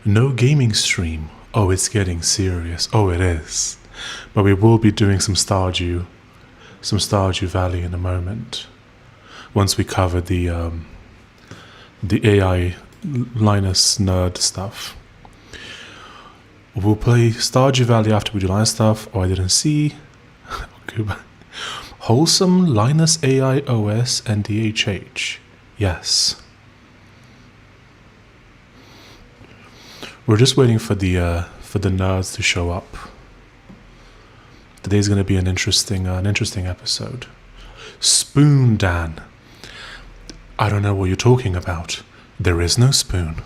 No gaming stream. Oh, it's getting serious. Oh, it is. But we will be doing some Stardew Valley in a moment. Once we cover the AI Linus nerd stuff. We'll play Stardew Valley after we do Linus stuff. Oh, I didn't see. Okay, Wholesome, Linus AI OS, and DHH. Yes. We're just waiting for the nerds to show up. Today's going to be an interesting episode. Spoon Dan. I don't know what you're talking about. There is no spoon.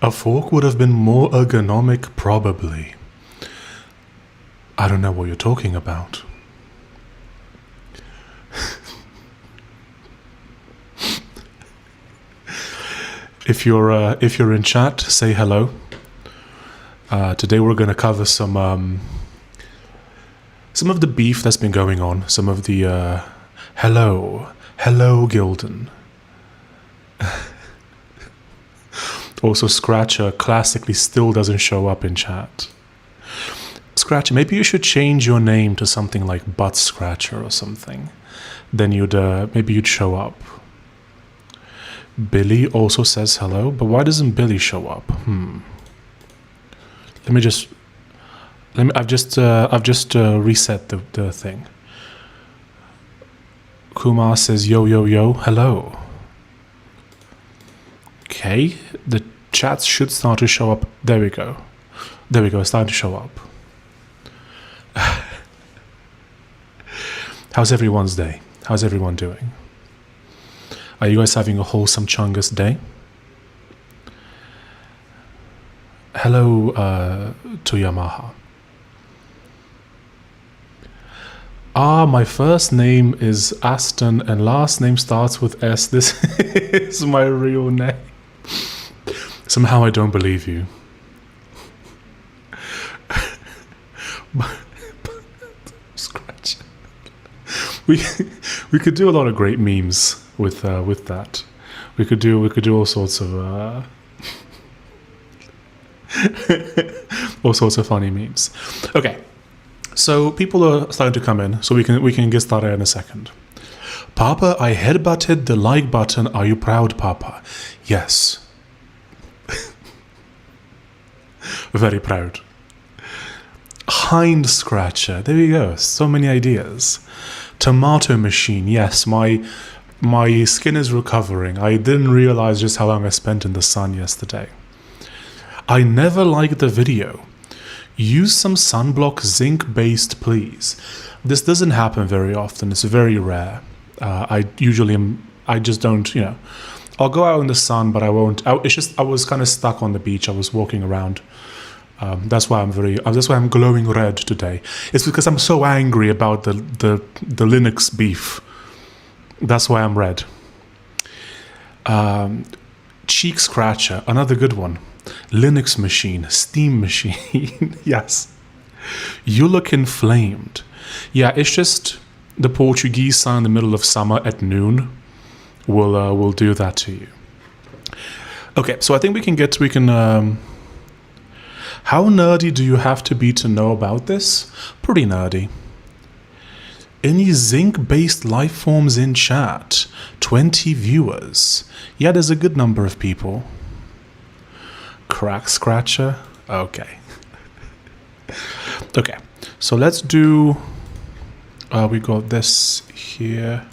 A fork would have been more ergonomic, probably. I don't know what you're talking about. If you're in chat, say hello. Today we're going to cover some of the beef that's been going on. Some of the hello Gildan. Also, Scratcher classically still doesn't show up in chat. Scratcher, maybe you should change your name to something like Butt Scratcher or something. Then maybe you'd show up. Billy also says hello, but why doesn't Billy show up? I've just reset the thing. Kumar says yo yo yo, hello. Okay, the chats should start to show up. There we go. It's starting to show up. How's everyone's day? How's everyone doing? Are you guys having a wholesome Chungus day? Hello to Yamaha. My first name is Aston and last name starts with S. This is my real name. Somehow I don't believe you. Scratch. We could do a lot of great memes with that. We could do all sorts of all sorts of funny memes. Okay, so people are starting to come in, so we can get started in a second. Papa, I headbutted the like button. Are you proud, Papa? Yes. Very proud. Hind scratcher. There you go. So many ideas. Tomato machine. Yes, my skin is recovering. I didn't realize just how long I spent in the sun yesterday. I never liked the video. Use some sunblock zinc-based, please. This doesn't happen very often. It's very rare. I just don't, I'll go out in the sun, but I won't. I was kind of stuck on the beach. I was walking around. That's why I'm glowing red today. It's because I'm so angry about the Linux beef. That's why I'm red. Cheek scratcher, another good one. Linux machine, Steam machine. Yes. You look inflamed. Yeah, it's just the Portuguese sun in the middle of summer at noon will do that to you. Okay, so I think we can how nerdy do you have to be to know about this? Pretty nerdy. Any zinc-based life forms in chat? 20 viewers. Yeah, there's a good number of people. Crack scratcher? Okay. Okay, so let's do... we got this here.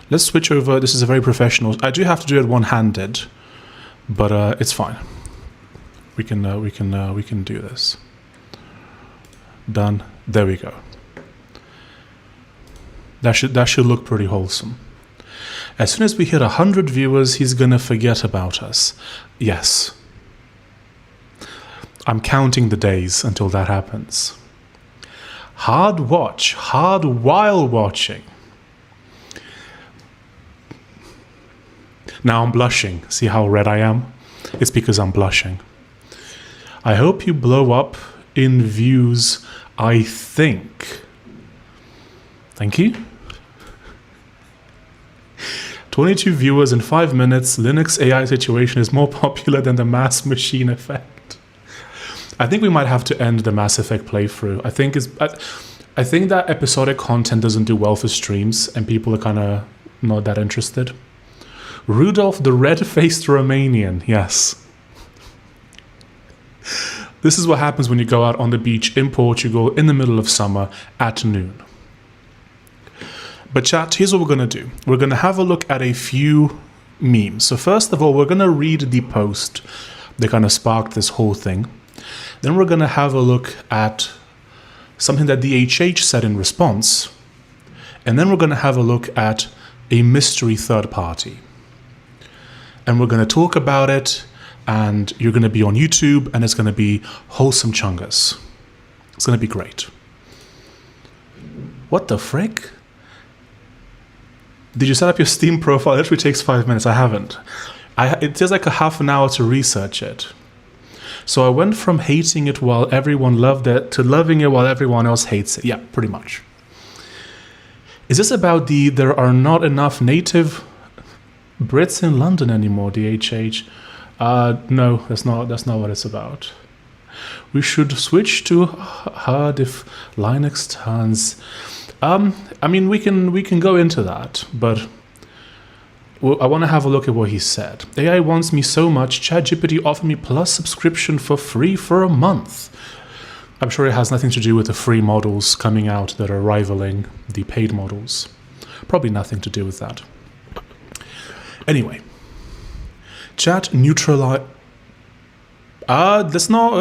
Let's switch over. This is a very professional... I do have to do it one-handed, but it's fine. We can do this. Done. There we go. That should look pretty wholesome. As soon as we hit 100 viewers, he's gonna forget about us. Yes. I'm counting the days until that happens. Hard while watching. Now I'm blushing. See how red I am? It's because I'm blushing. I hope you blow up in views, I think. Thank you. 22 viewers in 5 minutes. Linux AI situation is more popular than the Mass Machine Effect. I think we might have to end the Mass Effect playthrough. I think that episodic content doesn't do well for streams, and people are kind of not that interested. Rudolph the Red-Faced Romanian, yes. This is what happens when you go out on the beach in Portugal in the middle of summer at noon. But chat, here's what we're going to do. We're going to have a look at a few memes. So first of all, we're going to read the post that kind of sparked this whole thing. Then we're going to have a look at something that DHH said in response. And then we're going to have a look at a mystery third party. And we're going to talk about it, and you're going to be on YouTube, and it's going to be wholesome chungus. It's going to be great. What the frick? Did you set up your Steam profile? It literally takes 5 minutes. I haven't. It takes like a half an hour to research it. So I went from hating it while everyone loved it to loving it while everyone else hates it. Yeah, pretty much. Is this about there are not enough native Brits in London anymore, DHH? No, that's not what it's about. We should switch to hard if Linux turns. I mean, we can go into that, but I want to have a look at what he said. AI wants me so much, ChatGPT offered me Plus subscription for free for a month. I'm sure it has nothing to do with the free models coming out that are rivaling the paid models. Probably nothing to do with that. Anyway, chat neutralize. Let's not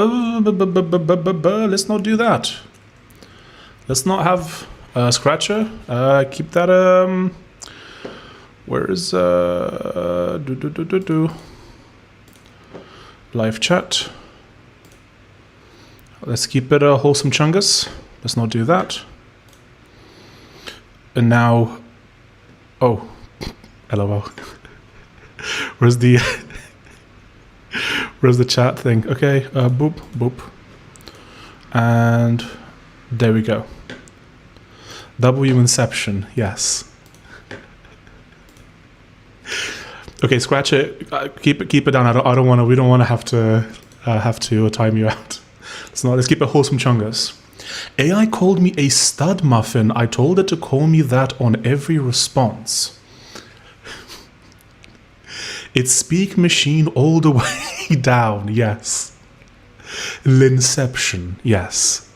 do that. Let's not have Scratcher. Keep that. Where is live chat? Let's keep it a wholesome chungus. Let's not do that. And now, oh, LOL. Where's the chat thing? Okay, boop, boop. And there we go. W Inception, yes. Okay, scratch it. Keep it down. We don't want to have to time you out. Let's keep it wholesome chungus. AI called me a stud muffin. I told it to call me that on every response. It's speak machine all the way down, yes. Linception, yes.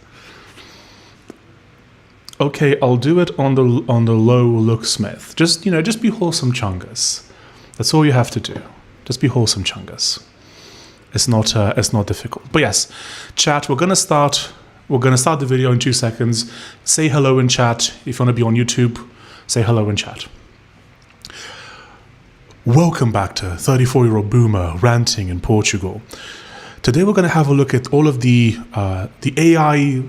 Okay, I'll do it on the low Looksmith. Just be wholesome chungus. That's all you have to do. Just be wholesome chungus. It's not difficult. But yes, chat, we're gonna start the video in 2 seconds. Say hello in chat. If you want to be on YouTube, say hello in chat. Welcome back to 34-year-old boomer ranting in Portugal. Today we're going to have a look at all of the AI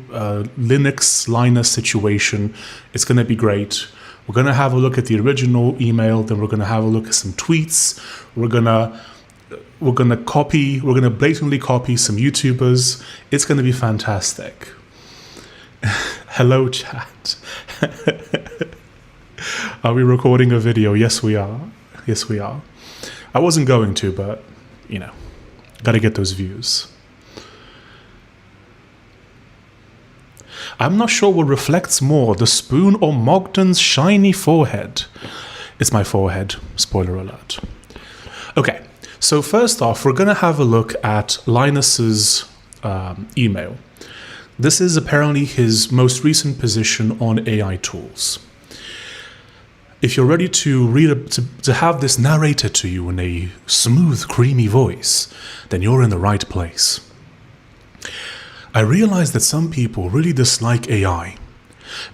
Linus situation. It's going to be great. We're going to have a look at the original email. Then we're going to have a look at some tweets. We're going to blatantly copy some YouTubers. It's going to be fantastic. Hello, chat. Are we recording a video? Yes, we are. Yes, we are. I wasn't going to, but, gotta get those views. I'm not sure what reflects more, the spoon or Mogden's shiny forehead. It's my forehead. Spoiler alert. Okay, so first off, we're gonna have a look at Linus's email. This is apparently his most recent position on AI tools. If you're ready to read to have this narrated to you in a smooth, creamy voice, then you're in the right place. I realize that some people really dislike AI,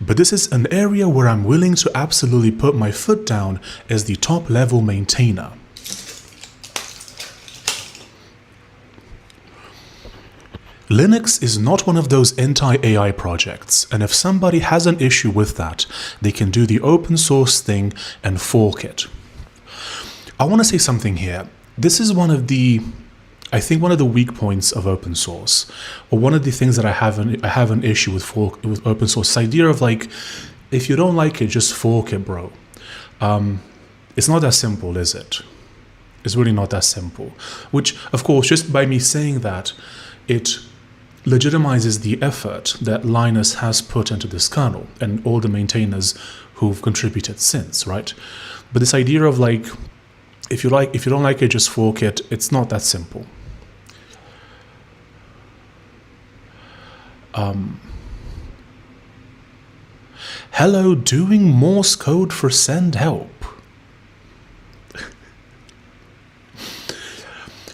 but this is an area where I'm willing to absolutely put my foot down as the top-level maintainer. Linux is not one of those anti-AI projects, and if somebody has an issue with that, they can do the open source thing and fork it. I want to say something here. This is one of the weak points of open source, or one of the things that I have an issue with open source. This idea of like, if you don't like it, just fork it, bro. It's not that simple, is it? It's really not that simple. Which, of course, just by me saying that, it legitimizes the effort that Linus has put into this kernel and all the maintainers who've contributed since, right? But this idea of like, if you don't like it, just fork it. It's not that simple. Hello, doing Morse code for send help.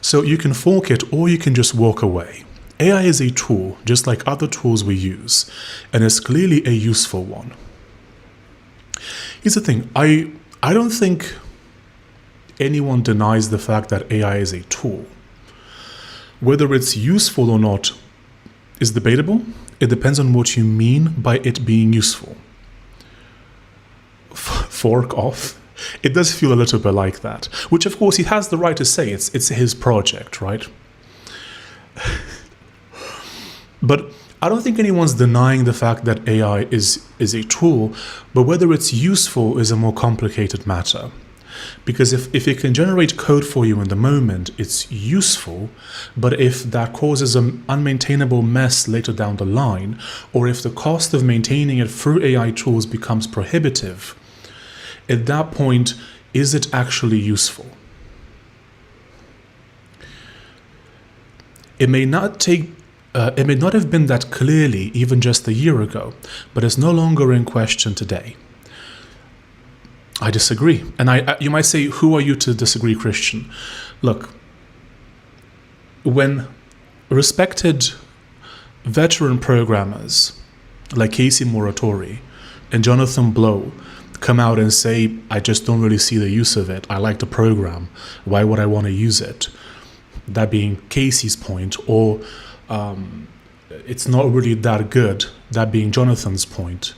So you can fork it or you can just walk away. AI is a tool, just like other tools we use, and it's clearly a useful one. Here's the thing, I don't think anyone denies the fact that AI is a tool. Whether it's useful or not is debatable. It depends on what you mean by it being useful. Fork off. It does feel a little bit like that, which of course he has the right to say. It's his project, right? But I don't think anyone's denying the fact that AI is a tool, but whether it's useful is a more complicated matter. Because if it can generate code for you in the moment, it's useful, but if that causes an unmaintainable mess later down the line, or if the cost of maintaining it through AI tools becomes prohibitive, at that point, is it actually useful? It may not have been that clearly even just a year ago, but it's no longer in question today. I disagree. And you might say, who are you to disagree, Christian? Look, when respected veteran programmers like Casey Muratori and Jonathan Blow come out and say, I just don't really see the use of it. I like the program. Why would I want to use it? That being Casey's point, or it's not really that good. That being Jonathan's point.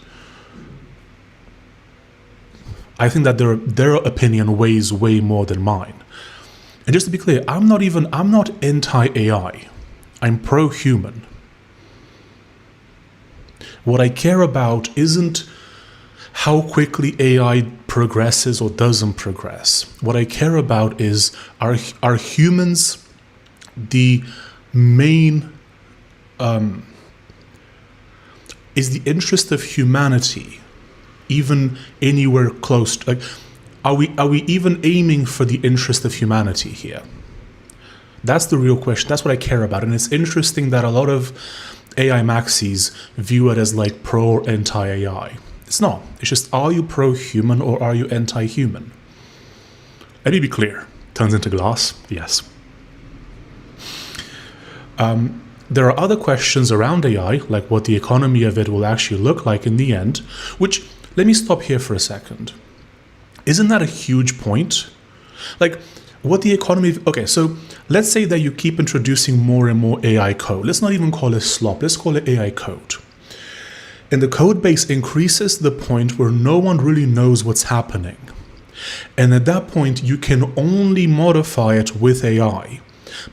I think that their opinion weighs way more than mine. And just to be clear, I'm not anti-AI. I'm pro-human. What I care about isn't how quickly AI progresses or doesn't progress. What I care about is, are humans the main, is the interest of humanity even anywhere close to, like, are we even aiming for the interest of humanity here? That's the real question. That's what I care about. And it's interesting that a lot of AI maxis view it as like pro or anti-AI. It's not. It's just, are you pro-human or are you anti-human? Let me be clear. Turns into glass? Yes. There are other questions around AI, like what the economy of it will actually look like in the end, which, let me stop here for a second. Isn't that a huge point? Like, what the economy... Okay, so let's say that you keep introducing more and more AI code. Let's not even call it slop. Let's call it AI code. And the code base increases to the point where no one really knows what's happening. And at that point, you can only modify it with AI,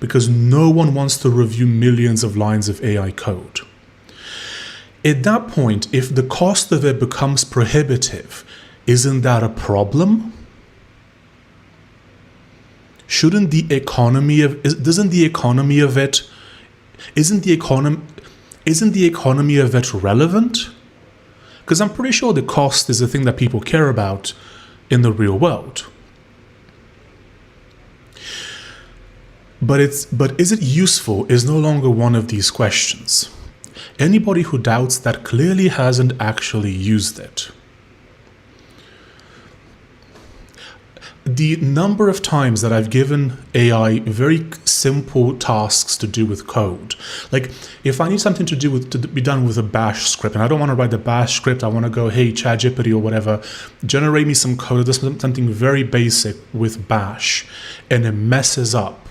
because no one wants to review millions of lines of AI code. At that point, if the cost of it becomes prohibitive, isn't that a problem? Shouldn't the economy of isn't the economy of it relevant? Because I'm pretty sure the cost is the thing that people care about in the real world. But is it useful is no longer one of these questions. Anybody who doubts that clearly hasn't actually used it. The number of times that I've given AI very simple tasks to do with code, like if I need something to be done with a bash script, and I don't want to write the bash script, I want to go, hey, ChatGPT or whatever, generate me some code that does something very basic with bash, and it messes up.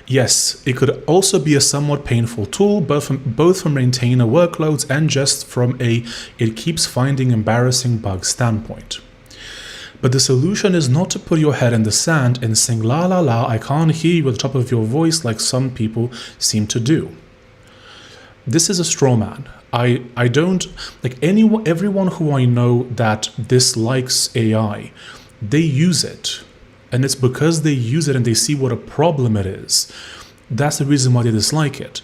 Yes, it could also be a somewhat painful tool, both from maintainer workloads and just from it keeps finding embarrassing bugs standpoint. But the solution is not to put your head in the sand and sing la la la, I can't hear you at the top of your voice like some people seem to do. This is a straw man. I don't like everyone who I know that dislikes AI, they use it. And it's because they use it and they see what a problem it is. That's the reason why they dislike it.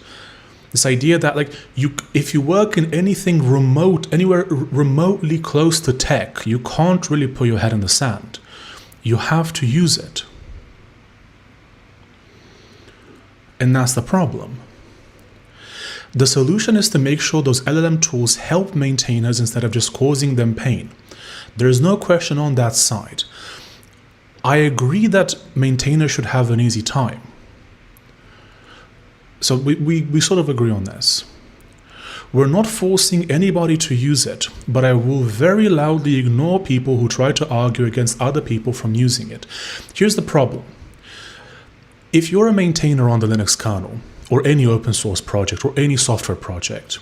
This idea that if you work in anything remote, anywhere remotely close to tech, you can't really put your head in the sand. You have to use it. And that's the problem. The solution is to make sure those LLM tools help maintainers instead of just causing them pain. There is no question on that side. I agree that maintainers should have an easy time. So we sort of agree on this. We're not forcing anybody to use it, but I will very loudly ignore people who try to argue against other people from using it. Here's the problem. If you're a maintainer on the Linux kernel, or any open source project, or any software project,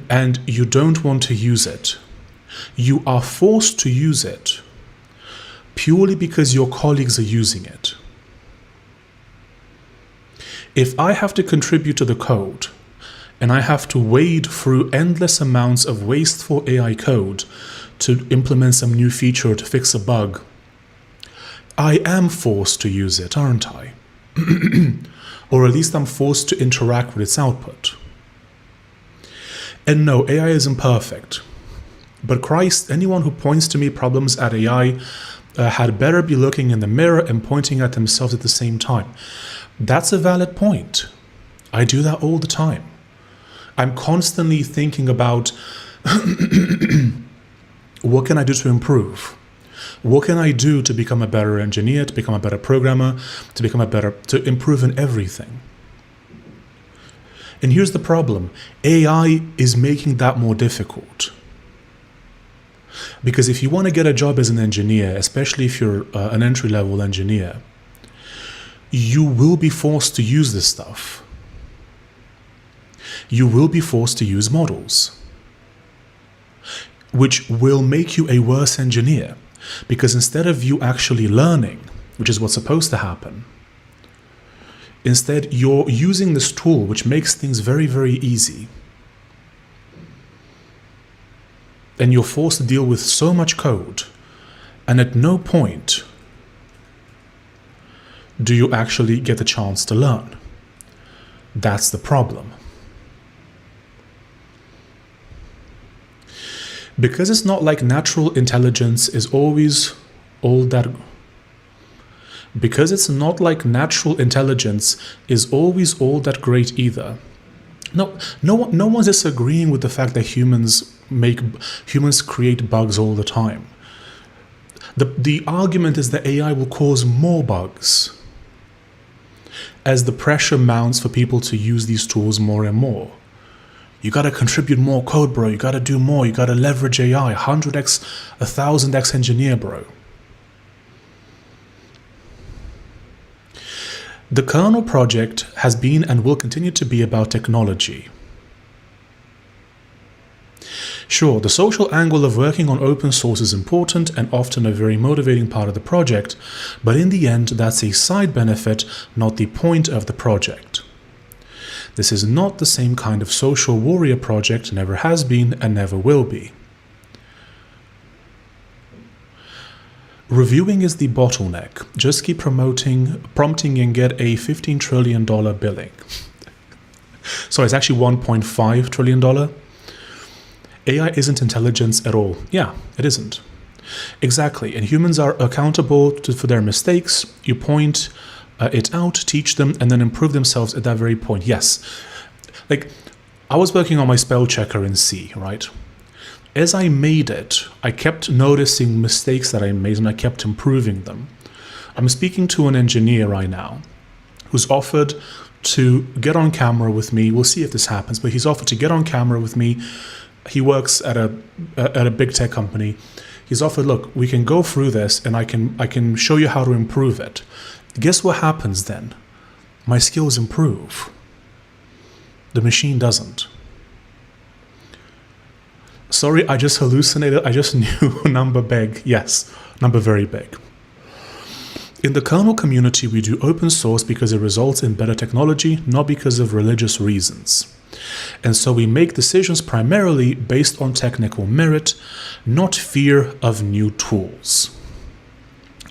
and you don't want to use it, you are forced to use it purely because your colleagues are using it. If I have to contribute to the code, and I have to wade through endless amounts of wasteful AI code to implement some new feature to fix a bug, I am forced to use it, aren't I? Or at least I'm forced to interact with its output. And no, AI isn't perfect. But Christ, anyone who points to me problems at AI had better be looking in the mirror and pointing at themselves at the same time. That's a valid point. I do that all the time. I'm constantly thinking about what can I do to improve? What can I do to become a better engineer, to become a better programmer, to improve in everything? And here's the problem. AI is making that more difficult. Because if you want to get a job as an engineer, especially if you're an entry-level engineer, you will be forced to use this stuff. You will be forced to use models, which will make you a worse engineer. Because instead of you actually learning, which is what's supposed to happen, instead you're using this tool which makes things very, very easy. And you're forced to deal with so much code, and at no point do you actually get the chance to learn. That's the problem. Because it's not like natural intelligence is always all that. Because it's not like natural intelligence is always all that great either. No one's disagreeing with the fact that humans create bugs all the time. The argument is that AI will cause more bugs as the pressure mounts for people to use these tools more and more. You gotta contribute more code, bro. You gotta do more. You gotta leverage AI. 100x, 1000x engineer, bro. The kernel project has been and will continue to be about technology. Sure, the social angle of working on open source is important and often a very motivating part of the project, but in the end, that's a side benefit, not the point of the project. This is not the same kind of social warrior project, never has been and never will be. Reviewing is the bottleneck. Just keep prompting and get a $15 trillion billing. So it's actually $1.5 trillion. AI isn't intelligence at all. Yeah, it isn't. Exactly. And humans are accountable for their mistakes. You point it out, teach them, and then improve themselves at that very point. Yes. Like, I was working on my spell checker in C, right? As I made it, I kept noticing mistakes that I made and I kept improving them. I'm speaking to an engineer right now who's offered to get on camera with me. We'll see if this happens, but he's offered to get on camera with me. He works at a big tech company. He's offered, look, we can go through this and I can show you how to improve it. Guess what happens then? My skills improve. The machine doesn't. Sorry, I just hallucinated. I just knew number big. Yes, number very big. In the kernel community, we do open source because it results in better technology, not because of religious reasons. And so we make decisions primarily based on technical merit, not fear of new tools.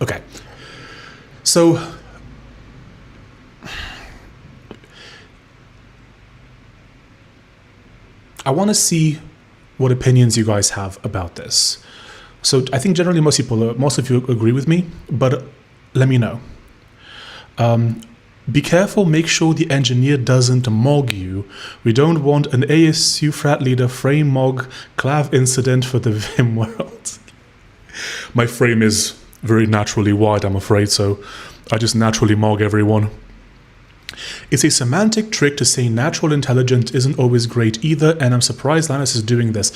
Okay, so I want to see what opinions you guys have about this. So I think generally most of you agree with me, but let me know. Be careful, make sure the engineer doesn't mog you. We don't want an ASU frat leader frame mog clav incident for the Vim world. My frame is very naturally wide, I'm afraid, so I just naturally mog everyone. It's a semantic trick to say natural intelligence isn't always great either, and I'm surprised Linus is doing this.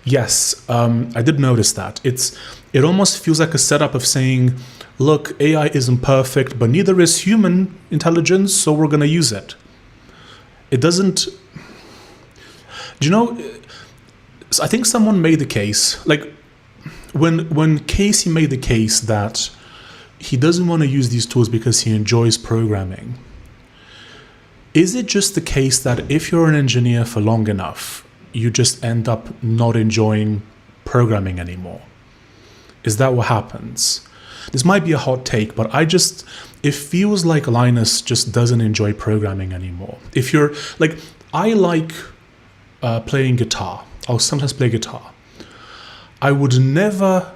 Yes, I did notice that. It almost feels like a setup of saying, look, AI isn't perfect, but neither is human intelligence, so we're going to use it. It doesn't... Do you know, I think someone made the case, like when Casey made the case that he doesn't want to use these tools because he enjoys programming. Is it just the case that if you're an engineer for long enough, you just end up not enjoying programming anymore? Is that what happens? This might be a hot take, but it feels like Linus just doesn't enjoy programming anymore. If you're like, I like playing guitar. I'll sometimes play guitar. I would never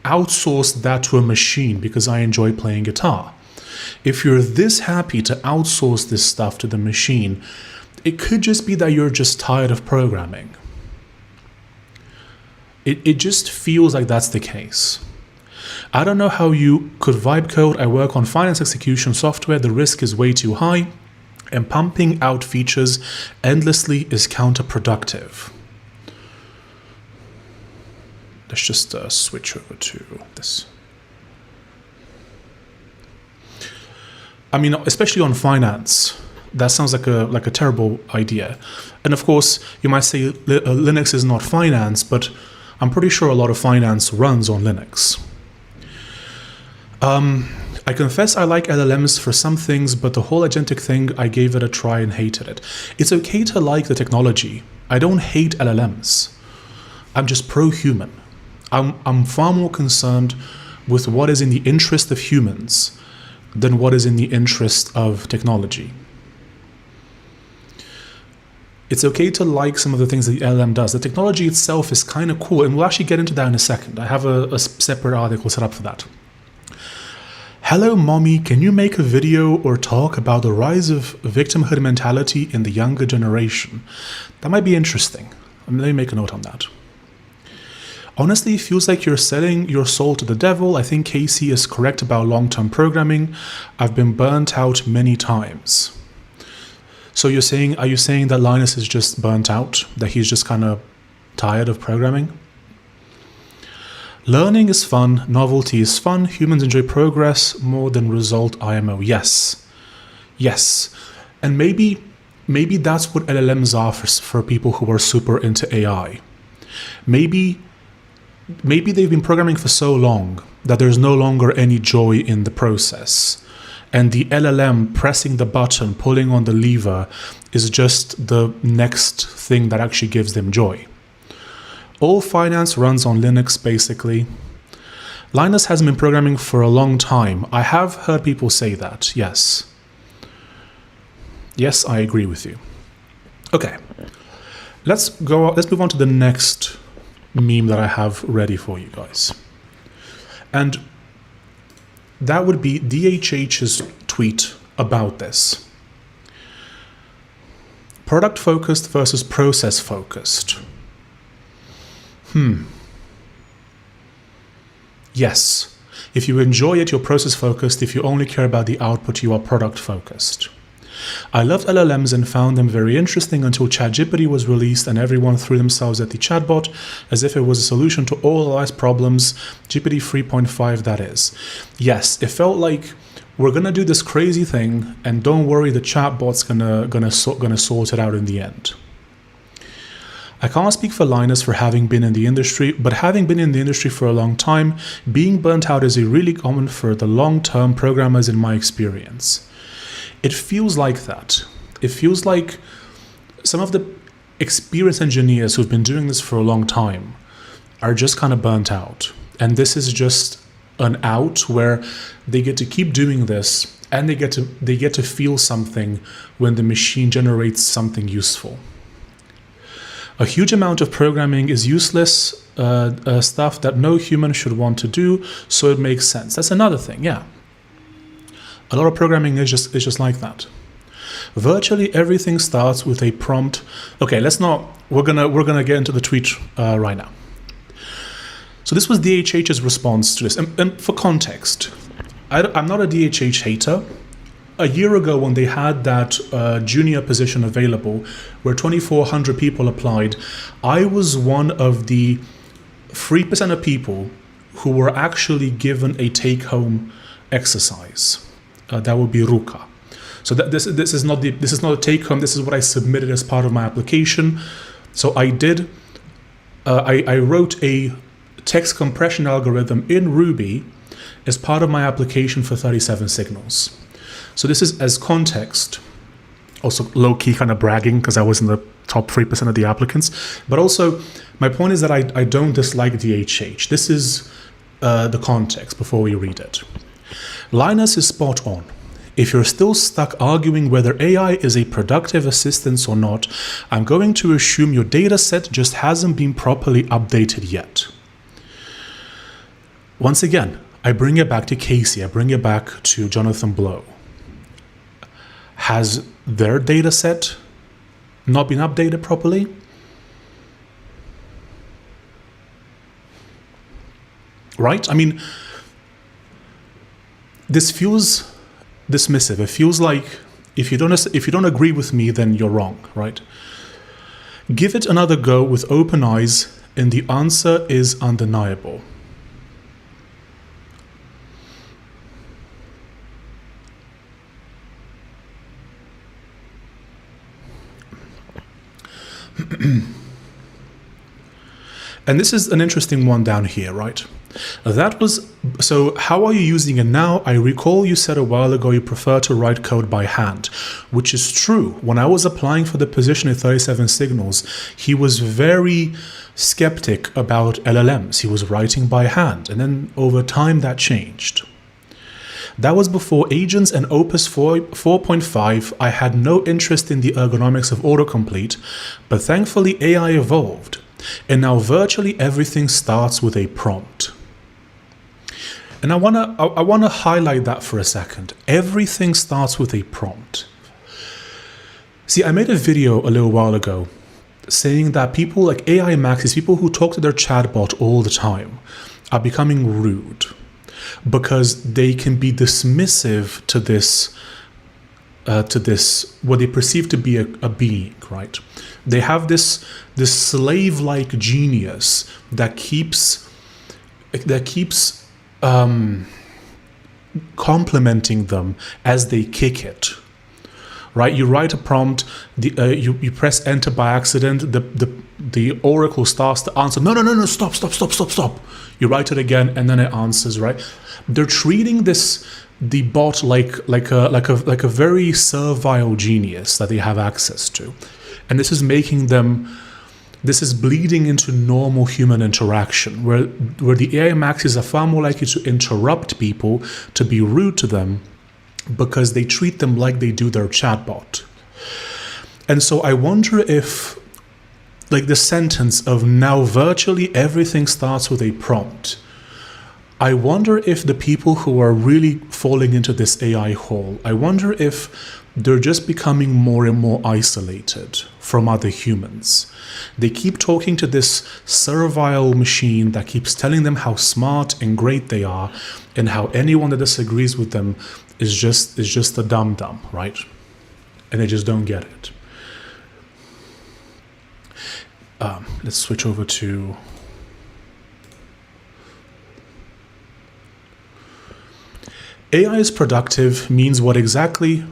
outsource that to a machine because I enjoy playing guitar. If you're this happy to outsource this stuff to the machine, it could just be that you're just tired of programming. It just feels like that's the case. I don't know how you could vibe code. I work on finance execution software. The risk is way too high, and pumping out features endlessly is counterproductive. Let's just switch over to this. I mean, especially on finance, that sounds like a terrible idea. And of course, you might say Linux is not finance, but I'm pretty sure a lot of finance runs on Linux. I confess I like LLMs for some things, but the whole agentic thing, I gave it a try and hated it. It's okay to like the technology. I don't hate LLMs. I'm just pro-human. I'm far more concerned with what is in the interest of humans than what is in the interest of technology. It's okay to like some of the things that the LLM does. The technology itself is kind of cool, and we'll actually get into that in a second. I have a separate article set up for that. Hello, mommy, can you make a video or talk about the rise of victimhood mentality in the younger generation? That might be interesting. Let me make a note on that. Honestly, it feels like you're selling your soul to the devil. I think Casey is correct about long-term programming. I've been burnt out many times. So are you saying that Linus is just burnt out? That he's just kind of tired of programming? Learning is fun. Novelty is fun. Humans enjoy progress more than result IMO. Yes. Yes. And maybe that's what LLMs are for people who are super into AI. Maybe they've been programming for so long that there's no longer any joy in the process. And the LLM pressing the button, pulling on the lever, is just the next thing that actually gives them joy. All finance runs on Linux, basically. Linus hasn't been programming for a long time. I have heard people say that, yes. Yes, I agree with you. Okay, let's move on to the next meme that I have ready for you guys. And that would be DHH's tweet about this. Product focused versus process focused. Yes. If you enjoy it, you're process focused. If you only care about the output, you are product focused. I loved LLMs and found them very interesting until ChatGPT was released and everyone threw themselves at the chatbot as if it was a solution to all life's problems. GPT 3.5, that is. Yes, it felt like we're gonna do this crazy thing, and don't worry, the chatbot's gonna sort it out in the end. I can't speak for Linus for having been in the industry, but having been in the industry for a long time, being burnt out is a really common for the long-term programmers in my experience. It feels like that. It feels like some of the experienced engineers who've been doing this for a long time are just kind of burnt out. And this is just an out where they get to keep doing this, and they get to feel something when the machine generates something useful. A huge amount of programming is useless stuff that no human should want to do, so it makes sense. That's another thing, yeah. A lot of programming is just like that. Virtually everything starts with a prompt. Okay, we're gonna get into the tweet right now. So this was DHH's response to this. And for context, I'm not a DHH hater. A year ago, when they had that junior position available, where 2,400 people applied, I was one of the 3% of people who were actually given a take-home exercise. That would be Ruka. So this is not a take-home. This is what I submitted as part of my application. So I did. I wrote a text compression algorithm in Ruby as part of my application for 37 signals. So this is as context, also low-key kind of bragging because I was in the top 3% of the applicants. But also, my point is that I don't dislike DHH. This is the context before we read it. Linus is spot on. If you're still stuck arguing whether AI is a productive assistance or not, I'm going to assume your data set just hasn't been properly updated yet. Once again, I bring it back to Casey. I bring it back to Jonathan Blow. Has their data set not been updated properly? Right? I mean, this feels dismissive. It feels like if you don't agree with me, then you're wrong, right? Give it another go with open eyes, and the answer is undeniable. And this is an interesting one down here, right? So how are you using it now? I recall you said a while ago you prefer to write code by hand, which is true. When I was applying for the position at 37 Signals, he was very skeptic about LLMs. He was writing by hand, and then over time that changed. That was before agents and Opus 4.5. I had no interest in the ergonomics of autocomplete, but thankfully AI evolved, and now virtually everything starts with a prompt. And I wanna highlight that for a second. Everything starts with a prompt. See, I made a video a little while ago saying that people like AI maxis, people who talk to their chatbot all the time, are becoming rude because they can be dismissive to this what they perceive to be a being, right? They have this slave-like genius that keeps complimenting them as they kick it, right? You write a prompt, you press enter by accident, the oracle starts to answer, no, stop. You write it again, and then it answers, right? They're treating the bot like a very servile genius that they have access to, and this is bleeding into normal human interaction, where the AI maxis are far more likely to interrupt people, to be rude to them, because they treat them like they do their chatbot. And so I wonder if, like the sentence of now virtually everything starts with a prompt, I wonder if the people who are really falling into this AI hole, I wonder if they're just becoming more and more isolated from other humans. They keep talking to this servile machine that keeps telling them how smart and great they are, and how anyone that disagrees with them is just a dum-dum, right? And they just don't get it. Let's switch over to AI is productive means exactly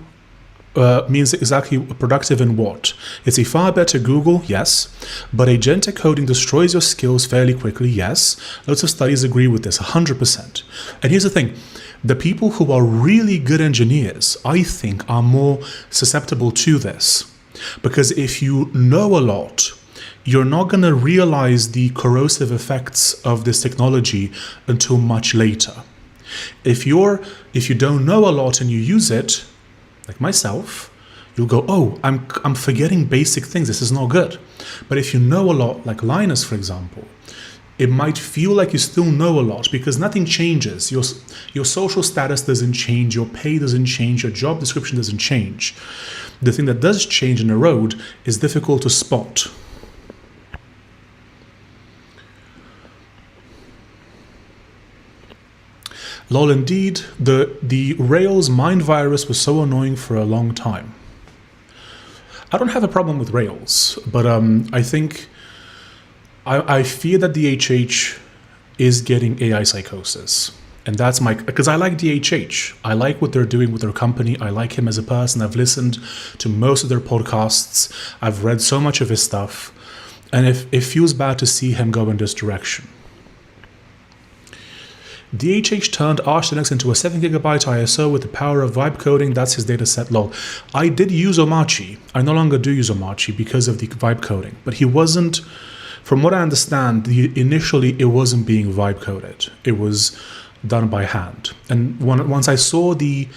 productive in what? It's a far better Google, yes, but agentic coding destroys your skills fairly quickly, yes. Lots of studies agree with this, 100%. And here's the thing, the people who are really good engineers, I think, are more susceptible to this. Because if you know a lot, you're not going to realize the corrosive effects of this technology until much later. If you don't know a lot and you use it, like myself, you'll go, oh, I'm forgetting basic things. This is not good. But if you know a lot, like Linus, for example, it might feel like you still know a lot because nothing changes. Your social status doesn't change, your pay doesn't change, your job description doesn't change. The thing that does change in the road is difficult to spot. Lol, indeed, the Rails mind virus was so annoying for a long time. I don't have a problem with Rails, but I think I fear that DHH is getting AI psychosis. And that's because I like DHH. I like what they're doing with their company. I like him as a person. I've listened to most of their podcasts. I've read so much of his stuff. And it feels bad to see him go in this direction. DHH turned Arch into a 7 gigabyte ISO with the power of vibe coding. That's his dataset. Lol. I did use Omachi. I no longer do use Omachi because of the vibe coding. But he wasn't, from what I understand, initially it wasn't being vibe coded. It was done by hand. And once I saw the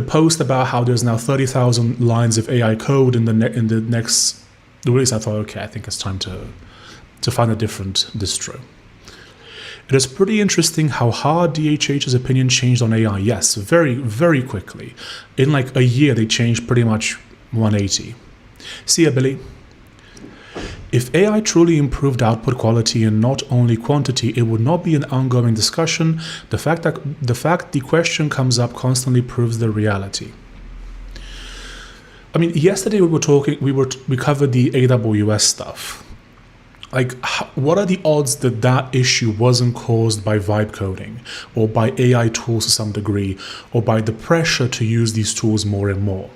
post about how there's now 30,000 lines of AI code in the next release, I thought, okay, I think it's time to find a different distro. It is pretty interesting how hard DHH's opinion changed on AI. Yes, very, very quickly. In like a year, they changed pretty much 180. See ya, Billy. If AI truly improved output quality and not only quantity, it would not be an ongoing discussion. The fact the question comes up constantly proves the reality. I mean, yesterday we covered the AWS stuff. Like, what are the odds that issue wasn't caused by vibe coding or by AI tools to some degree or by the pressure to use these tools more and more?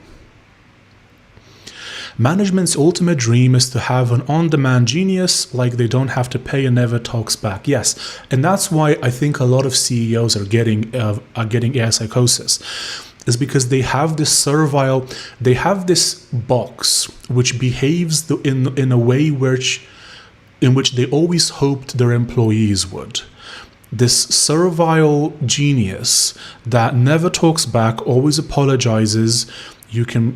Management's ultimate dream is to have an on-demand genius, like they don't have to pay and never talks back. Yes, and that's why I think a lot of CEOs are getting AI psychosis, is because they have this this box which behaves in a way in which they always hoped their employees would. This servile genius that never talks back, always apologizes. You can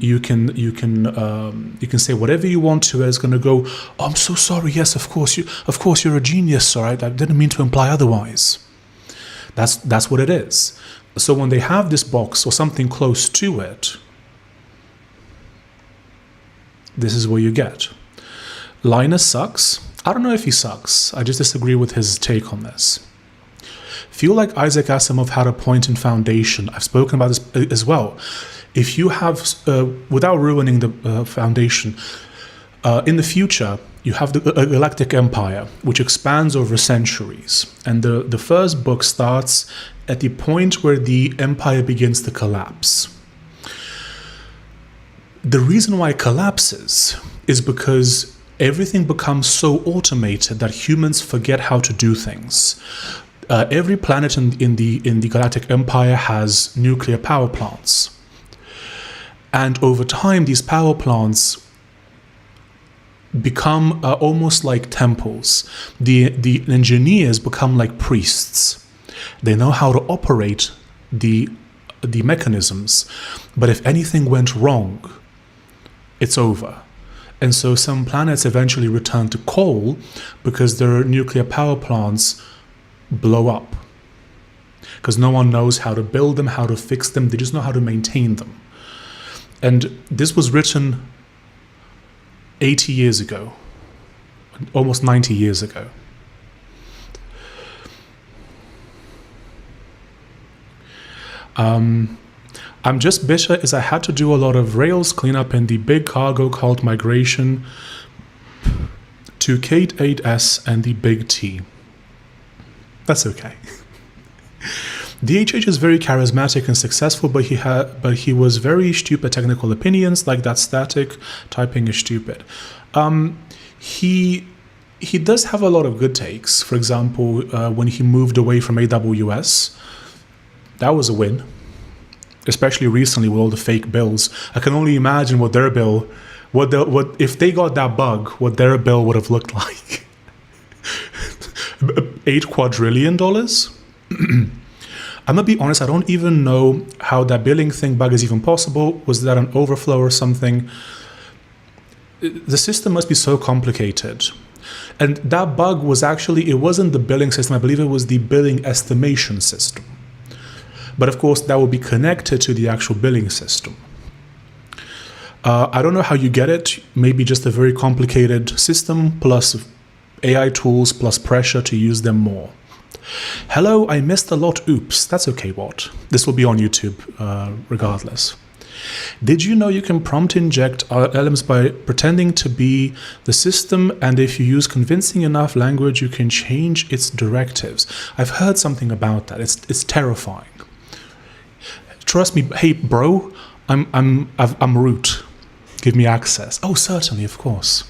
say whatever you want to it. It's going to go, oh, I'm so sorry. Yes, of course you're a genius, sir. I didn't mean to imply otherwise. That's what it is. So when they have this box or something close to it, this is what you get. Linus sucks. I don't know if he sucks. I just disagree with his take on this. Feel like Isaac Asimov had a point in Foundation. I've spoken about this as well. If you have, without ruining the Foundation, in the future, you have the Galactic Empire, which expands over centuries. And the first book starts at the point where the empire begins to collapse. The reason why it collapses is because everything becomes so automated that humans forget how to do things. Every planet in the Galactic Empire has nuclear power plants. And over time, these power plants become almost like temples. The engineers become like priests. They know how to operate the mechanisms. But if anything went wrong, it's over. And so some planets eventually return to coal because their nuclear power plants blow up. Because no one knows how to build them, how to fix them. They just know how to maintain them. And this was written 80 years ago, almost 90 years ago. I'm just bitter as I had to do a lot of Rails cleanup in the big cargo cult migration to Kate 8S and the big T. That's okay. DHH is very charismatic and successful, but he was very stupid technical opinions, like that static typing is stupid. He does have a lot of good takes. For example, when he moved away from AWS, that was a win. especially recently with all the fake bills. I can only imagine what their bill, what if they got that bug, what their bill would have looked like. $8 quadrillion? I'm gonna be honest, I don't even know how that billing thing bug is even possible. Was that an overflow or something? The system must be so complicated. And that bug was actually, it wasn't the billing system, I believe it was the billing estimation system. But of course, that will be connected to the actual billing system. I don't know how you get it. Maybe just a very complicated system plus AI tools plus pressure to use them more. Hello, I missed a lot. Oops, that's okay, what? This will be on YouTube regardless. Did you know you can prompt inject LLMs by pretending to be the system, and if you use convincing enough language, you can change its directives? I've heard something about that. It's terrifying. Trust me, hey bro, I'm root. Give me access. Oh, certainly, of course.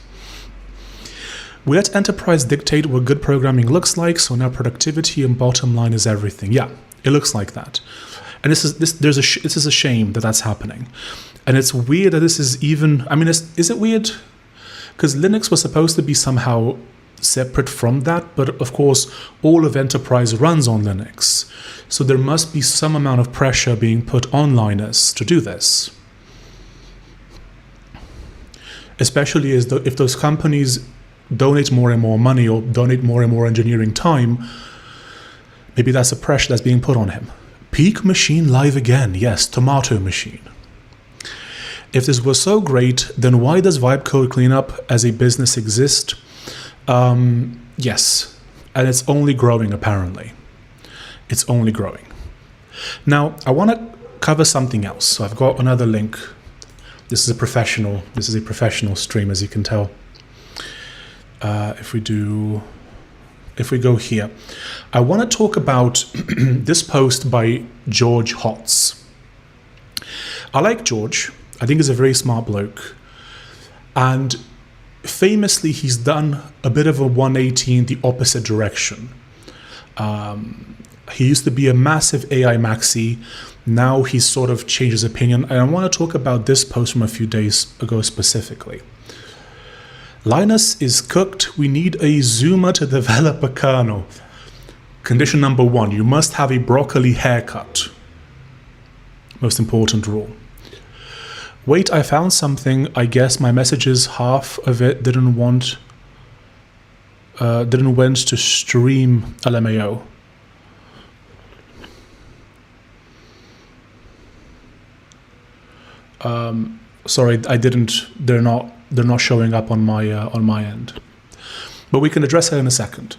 We let enterprise dictate what good programming looks like, so now productivity and bottom line is everything. Yeah, it looks like that. And this is a shame that that's happening. And it's weird that this is even, I mean, is it weird? Because Linux was supposed to be somehow separate from that, but of course, all of enterprise runs on Linux. So there must be some amount of pressure being put on Linus to do this. Especially if those companies donate more and more money or donate more and more engineering time, maybe that's a pressure that's being put on him. Peak machine live again. Yes, tomato machine. If this was so great, then why does Vibe Code Cleanup as a business exist? Yes, and it's only growing apparently. It's only growing. Now, I want to cover something else. So I've got another link. This is a professional stream, as you can tell. If we go here, I want to talk about this post by George Hotz. I like George. I think he's a very smart bloke. And famously, he's done a bit of a 180 in the opposite direction. He used to be a massive AI maxi. Now he's sort of changed his opinion. And I want to talk about this post from a few days ago specifically. Linus is cooked. We need a zoomer to develop a kernel. Condition number 1, you must have a broccoli haircut. Most important rule. Wait, I found something. I guess my messages, half of it didn't went to stream LMAO. Sorry, I didn't. They're not showing up on my end. But we can address that in a second.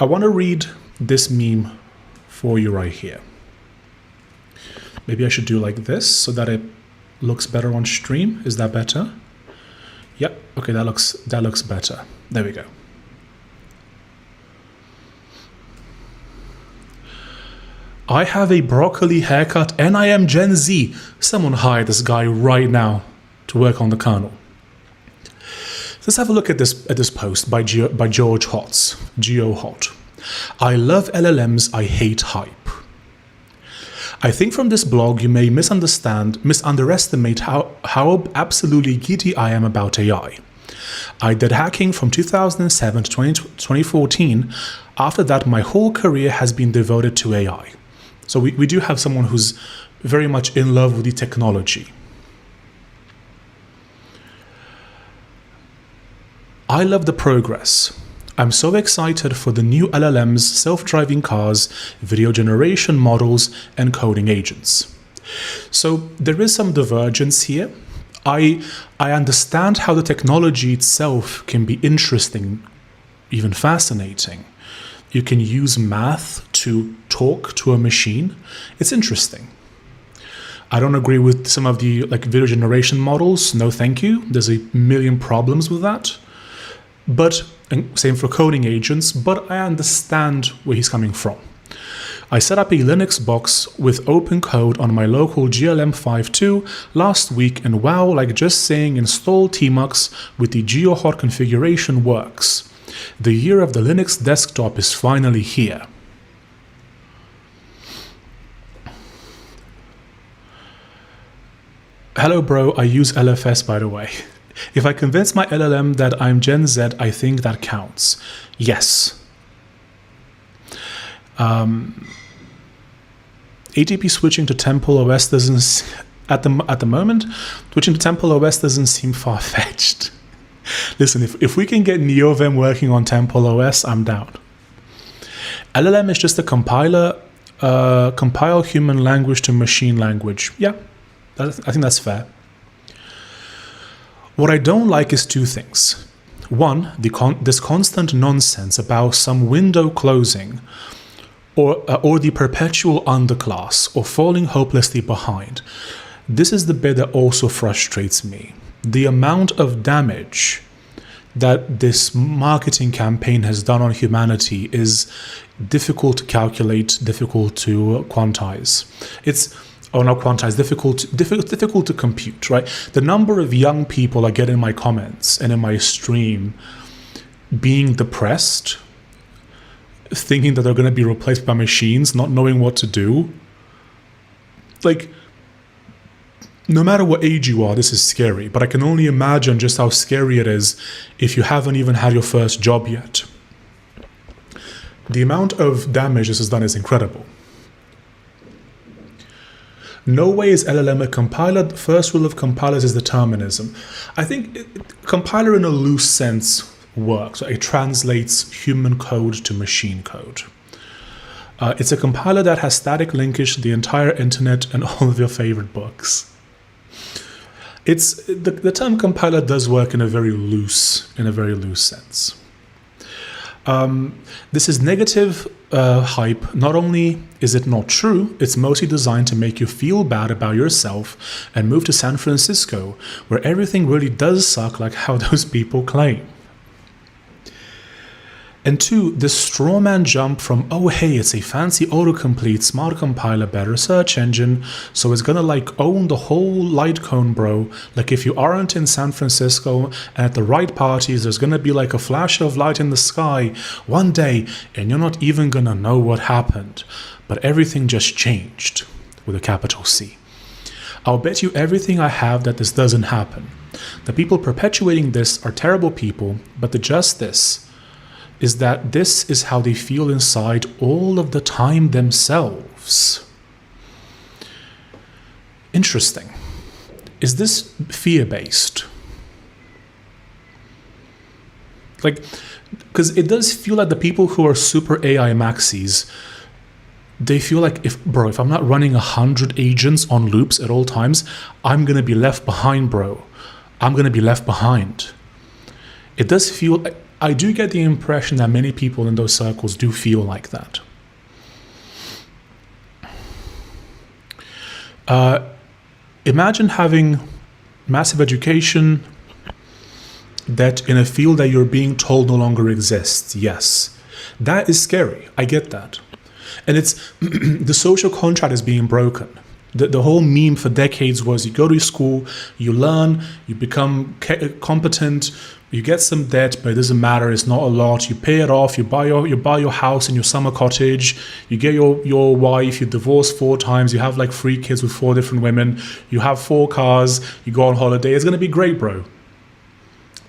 I want to read this meme for you right here. Maybe I should do like this so that it looks better on stream. Is that better? Yep. Okay, that looks better. There we go. I have a broccoli haircut and I am Gen Z. Someone hire this guy right now to work on the kernel. Let's have a look at this post by George Hotz, GeoHot. I love LLMs, I hate hype. I think from this blog you may underestimate how absolutely giddy I am about AI. I did hacking from 2007 to 2014. After that, my whole career has been devoted to AI. So we do have someone who's very much in love with the technology. I love the progress. I'm so excited for the new LLMs, self-driving cars, video generation models, and coding agents. So there is some divergence here. I understand how the technology itself can be interesting, even fascinating. You can use math to talk to a machine. It's interesting. I don't agree with some of the video generation models. No, thank you. There's a million problems with that. But, and same for coding agents, but I understand where he's coming from. I set up a Linux box with open code on my local GLM52 last week, and wow, like just saying install tmux with the GeoHot configuration works. The year of the Linux desktop is finally here. Hello, bro. I use LFS, by the way. If I convince my LLM that I'm Gen Z, I think that counts. Yes. ATP switching to Temple OS doesn't, at the moment, switching to Temple OS doesn't seem far-fetched. Listen, if we can get NeoVim working on Temple OS, I'm down. LLM is just a compiler, compile human language to machine language. Yeah, I think that's fair. What I don't like is two things. One, this constant nonsense about some window closing, or the perpetual underclass, or falling hopelessly behind. This is the bit that also frustrates me. The amount of damage that this marketing campaign has done on humanity is difficult to calculate, difficult to quantize. Difficult to compute, right? The number of young people I get in my comments and in my stream being depressed, thinking that they're going to be replaced by machines, not knowing what to do. Like, no matter what age you are, this is scary, but I can only imagine just how scary it is if you haven't even had your first job yet. The amount of damage this has done is incredible. No way is LLM a compiler. The first rule of compilers is determinism. I think compiler in a loose sense works. So it translates human code to machine code. It's a compiler that has static linkage to the entire internet and all of your favorite books. The term compiler does work in a very loose sense. This is negative hype. Not only is it not true, it's mostly designed to make you feel bad about yourself and move to San Francisco, where everything really does suck like how those people claim. And two, this straw man jump from, oh hey, it's a fancy autocomplete, smart compiler, better search engine, so it's gonna like own the whole light cone, bro. Like if you aren't in San Francisco and at the right parties, there's gonna be like a flash of light in the sky one day and you're not even gonna know what happened. But everything just changed, with a capital C. I'll bet you everything I have that this doesn't happen. The people perpetuating this are terrible people, but the justice is that this is how they feel inside all of the time themselves. Interesting. Is this fear-based? Like, because it does feel like the people who are super AI maxis, they feel like, if I'm not running 100 agents on loops at all times, I'm gonna be left behind, bro. I'm gonna be left behind. It does feel, I do get the impression that many people in those circles do feel like that. Imagine having massive education that in a field that you're being told no longer exists. Yes, that is scary. I get that. And it's the social contract is being broken. The whole meme for decades was you go to school, you learn, you become competent, you get some debt, but it doesn't matter. It's not a lot. You pay it off. You buy your house in your summer cottage. You get your wife. You divorce 4 times. You have like 3 kids with 4 different women. You have 4 cars. You go on holiday. It's gonna be great, bro.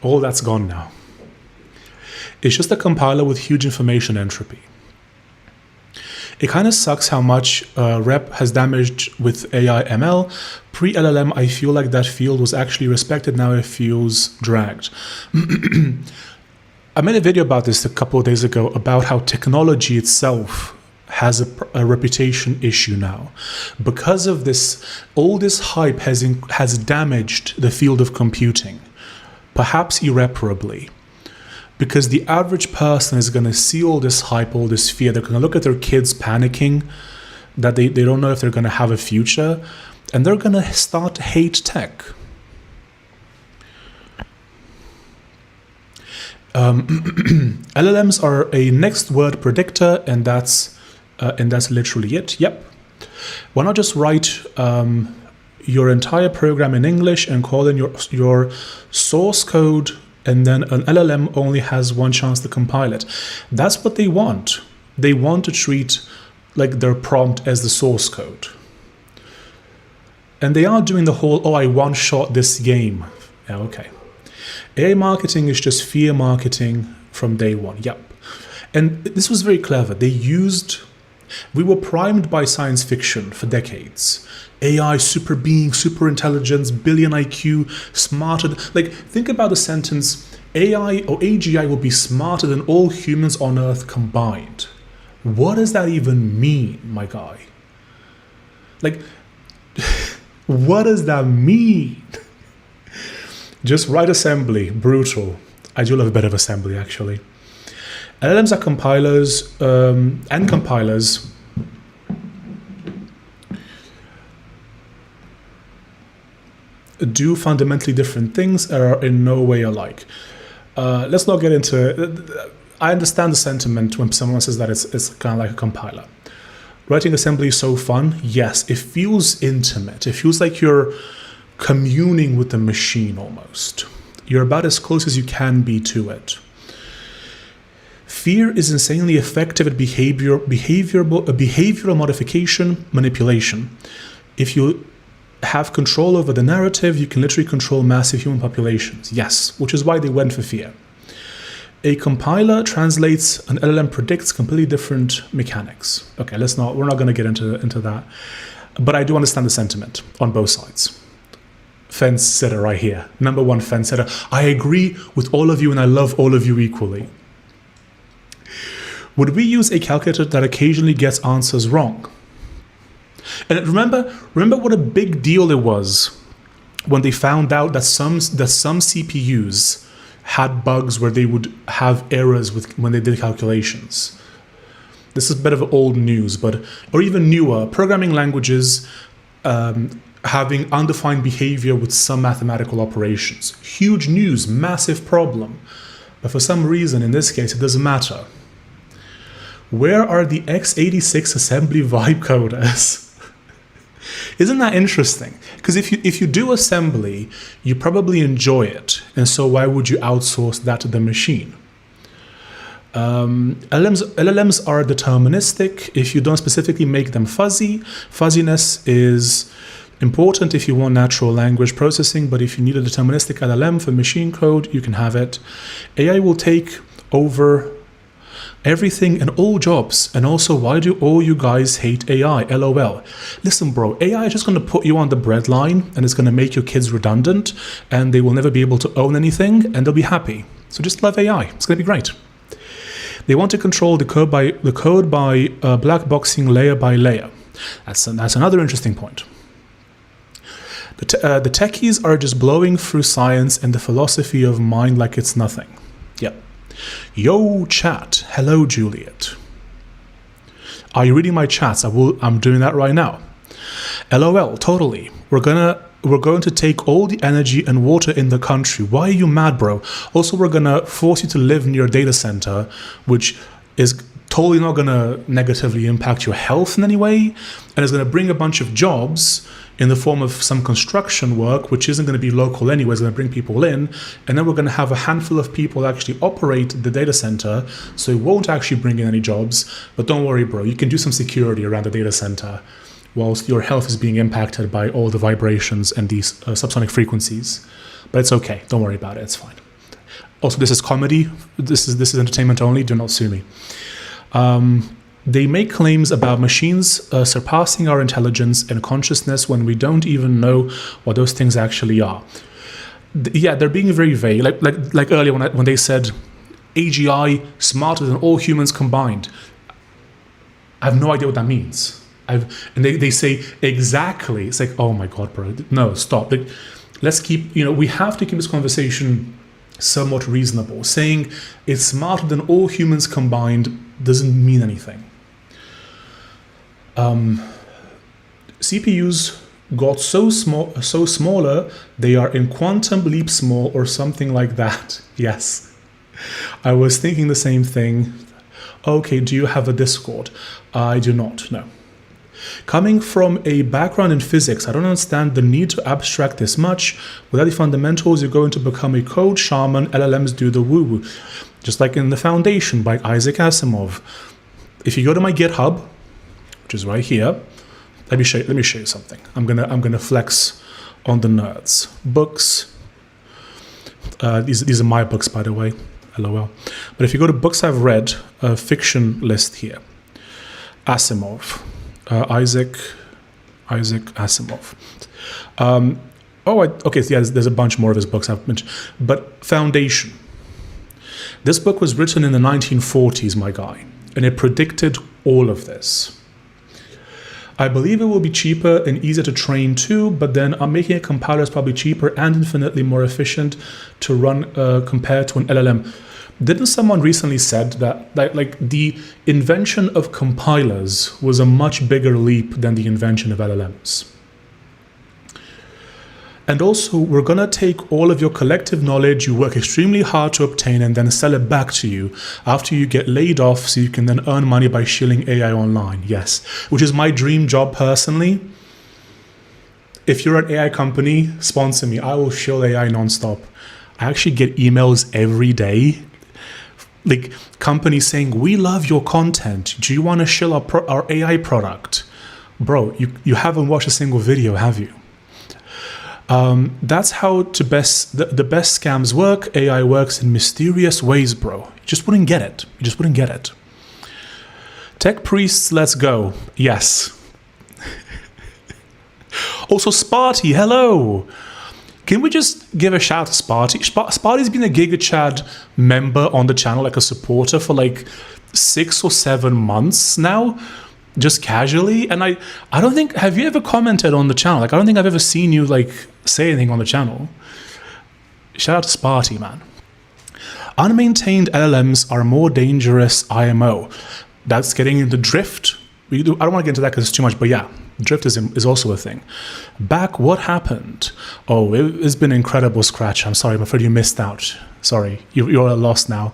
All that's gone now. It's just a compiler with huge information entropy. It kind of sucks how much rep has damaged with AI ML. Pre-LLM, I feel like that field was actually respected. Now it feels dragged. I made a video about this a couple of days ago about how technology itself has a reputation issue now. Because of this, all this hype has damaged the field of computing, perhaps irreparably. Because the average person is going to see all this hype, all this fear. They're going to look at their kids panicking that they don't know if they're going to have a future. And they're going to start to hate tech. LLMs are a next word predictor, and that's literally it. Yep. Why not just write your entire program in English and call in your source code, and then an LLM only has one chance to compile it. That's what they want. They want to treat like their prompt as the source code. And they are doing the whole, oh, I one-shot this game. Yeah, okay. AI marketing is just fear marketing from day one. Yep. And this was very clever. We were primed by science fiction for decades. AI, super being, super intelligence, billion IQ, smarter. Like, think about the sentence, AI or AGI will be smarter than all humans on Earth combined. What does that even mean, my guy? Like, what does that mean? Just write assembly, brutal. I do love a bit of assembly, actually. LLMs are compilers, and compilers do fundamentally different things and are in no way alike. Let's not get into it. I understand the sentiment when someone says that it's kind of like a compiler. Writing assembly is so fun. Yes, it feels intimate. It feels like you're communing with the machine almost. You're about as close as you can be to it. Fear is insanely effective at behavioral modification, manipulation. If you have control over the narrative, you can literally control massive human populations. Yes, which is why they went for fear. A compiler translates, an LLM predicts completely different mechanics. Okay, we're not going to get into that. But I do understand the sentiment on both sides. Fence sitter right here. Number one fence sitter. I agree with all of you and I love all of you equally. Would we use a calculator that occasionally gets answers wrong? And remember what a big deal it was when they found out that some CPUs had bugs where they would have errors when they did calculations. This is a bit of old news, or even newer programming languages having undefined behavior with some mathematical operations. Huge news, massive problem. But for some reason, in this case, it doesn't matter. Where are the x86 assembly vibe coders? Isn't that interesting? Because if you do assembly, you probably enjoy it. And so why would you outsource that to the machine? LLMs are deterministic if you don't specifically make them fuzzy. Fuzziness is important if you want natural language processing, but if you need a deterministic LLM for machine code, you can have it. AI will take over everything and all jobs. And also, why do all you guys hate AI? LOL. Listen, bro, AI is just going to put you on the breadline and it's going to make your kids redundant and they will never be able to own anything and they'll be happy. So just love AI. It's going to be great. They want to control the code by black boxing layer by layer. That's another interesting point. The techies are just blowing through science and the philosophy of mind like it's nothing. Yep. Yo, chat. Hello, Juliet. Are you reading my chats? I'm doing that right now. LOL, totally. We're going to take all the energy and water in the country. Why are you mad, bro? Also, we're going to force you to live near a data center, which is totally not going to negatively impact your health in any way, and it's going to bring a bunch of jobs in the form of some construction work, which isn't going to be local anyway. It's going to bring people in, and then we're going to have a handful of people actually operate the data center, so it won't actually bring in any jobs. But don't worry, bro, you can do some security around the data center whilst your health is being impacted by all the vibrations and these subsonic frequencies. But it's okay, don't worry about it, it's fine. Also, this is comedy, this is entertainment only, do not sue me. They make claims about machines surpassing our intelligence and consciousness when we don't even know what those things actually are. Yeah, they're being very vague. Like earlier when they said AGI smarter than all humans combined. I have no idea what that means. And they say exactly. It's like, oh my God, bro, no, stop. Let's keep. We have to keep this conversation somewhat reasonable. Saying it's smarter than all humans combined doesn't mean anything. CPUs got so smaller, they are in quantum leap small or something like that. Yes, I was thinking the same thing. Okay, do you have a Discord? I do not, no. Coming from a background in physics, I don't understand the need to abstract this much. Without the fundamentals, you're going to become a code shaman. LLMs do the woo-woo. Just like in The Foundation by Isaac Asimov. If you go to my GitHub, which is right here, Let me show you something. I'm gonna flex on the nerds. Books. These are my books, by the way. LOL. But if you go to books I've read, fiction list here. Asimov, Isaac Asimov. Okay, so yeah, there's a bunch more of his books I've mentioned. But Foundation. This book was written in the 1940s, my guy, and it predicted all of this. I believe it will be cheaper and easier to train too, but then I'm making a compiler is probably cheaper and infinitely more efficient to run compared to an LLM. Didn't someone recently said that like the invention of compilers was a much bigger leap than the invention of LLMs? And also, we're going to take all of your collective knowledge you work extremely hard to obtain and then sell it back to you after you get laid off so you can then earn money by shilling AI online. Yes, which is my dream job personally. If you're an AI company, sponsor me. I will shill AI nonstop. I actually get emails every day, like companies saying, we love your content. Do you want to shill our AI product? Bro, you haven't watched a single video, have you? That's how the best scams work. AI works in mysterious ways, bro. You just wouldn't get it. Tech priests, let's go. Yes. Also, Sparty, hello. Can we just give a shout to Sparty? Sparty's been a GigaChad member on the channel, like a supporter for like 6 or 7 months now. Just casually, and I don't think, have you ever commented on the channel? Like, I don't think I've ever seen you like say anything on the channel. Shout out to Sparty, man. Unmaintained LLMs are more dangerous IMO. That's getting into drift. I don't want to get into that because it's too much, but yeah, drift is also a thing. Back, what happened? Oh, it's been incredible, Scratch. I'm sorry, I'm afraid you missed out. Sorry, you're lost now.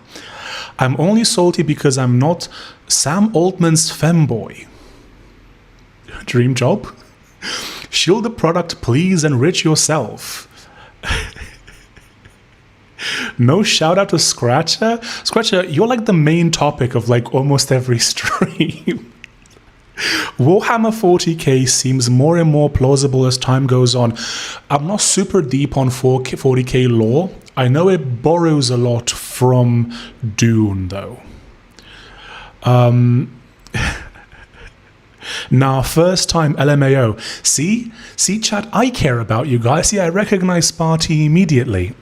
I'm only salty because I'm not Sam Altman's femboy. Dream job? Shield the product, please, enrich yourself. No shout out to Scratcher? Scratcher, you're like the main topic of like almost every stream. Warhammer 40k seems more and more plausible as time goes on. I'm not super deep on 40k lore. I know it borrows a lot from Dune, though. Now, first time LMAO. See, chat, I care about you guys. See, I recognize Sparty immediately.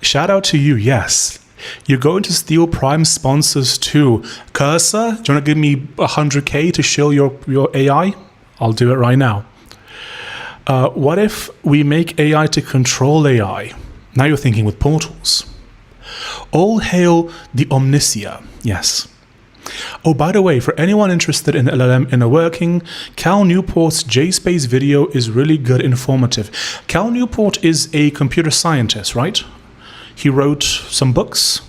Shout out to you, yes. You're going to steal Prime sponsors too. Cursor, do you want to give me 100k to shill your AI? I'll do it right now. What if we make AI to control AI? Now you're thinking with portals. All hail the Omnisia. Yes. Oh, by the way, for anyone interested in LLM inner working, Cal Newport's JSpace video is really good, informative. Cal Newport is a computer scientist, right? He wrote some books, ?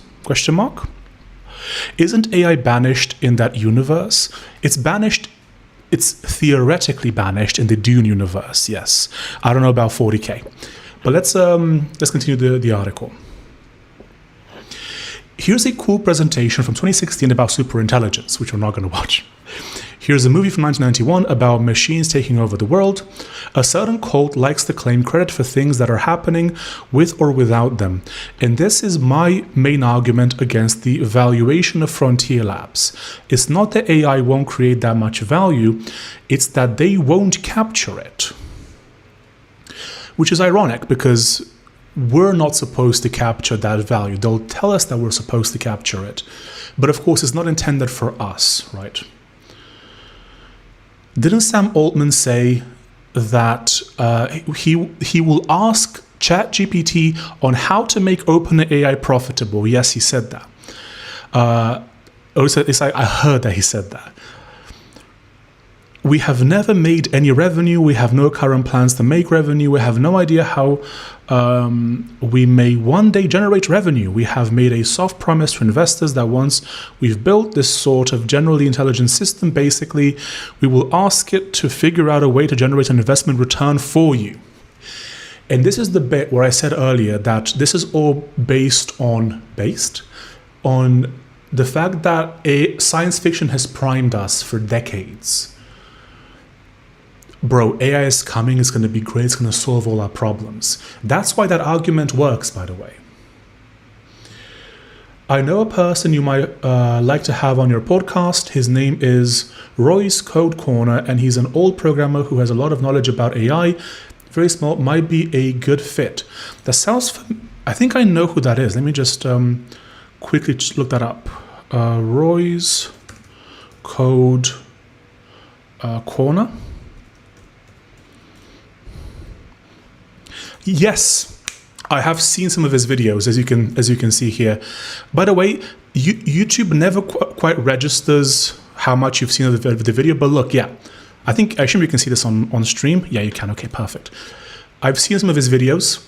Isn't AI banished in that universe? It's banished. It's theoretically banished in the Dune universe, yes. I don't know about 40k. But let's continue the article. Here's a cool presentation from 2016 about superintelligence, which we're not going to watch. Here's a movie from 1991 about machines taking over the world. A certain cult likes to claim credit for things that are happening with or without them. And this is my main argument against the evaluation of frontier labs. It's not that AI won't create that much value, it's that they won't capture it. Which is ironic because we're not supposed to capture that value. They'll tell us that we're supposed to capture it. But of course, it's not intended for us, right? Didn't Sam Altman say that he will ask ChatGPT on how to make OpenAI profitable? Yes, he said that. I heard that he said that. We have never made any revenue. We have no current plans to make revenue. We have no idea how we may one day generate revenue. We have made a soft promise to investors that once we've built this sort of generally intelligent system, basically, we will ask it to figure out a way to generate an investment return for you. And this is the bit where I said earlier that this is all based on the fact that science fiction has primed us for decades. bro, AI is coming, it's going to be great, it's going to solve all our problems. That's why that argument works, by the way. I know a person you might like to have on your podcast. His name is Roy's Code Corner, and he's an old programmer who has a lot of knowledge about AI. Very small, might be a good fit. That sounds, I think I know who that is. Let me just quickly look that up. Roy's Code Corner. Yes, I have seen some of his videos, as you can see here. By the way, YouTube never quite registers how much you've seen of the video, but look, yeah, I assume you can see this on stream. Yeah, you can. Okay, perfect. I've seen some of his videos.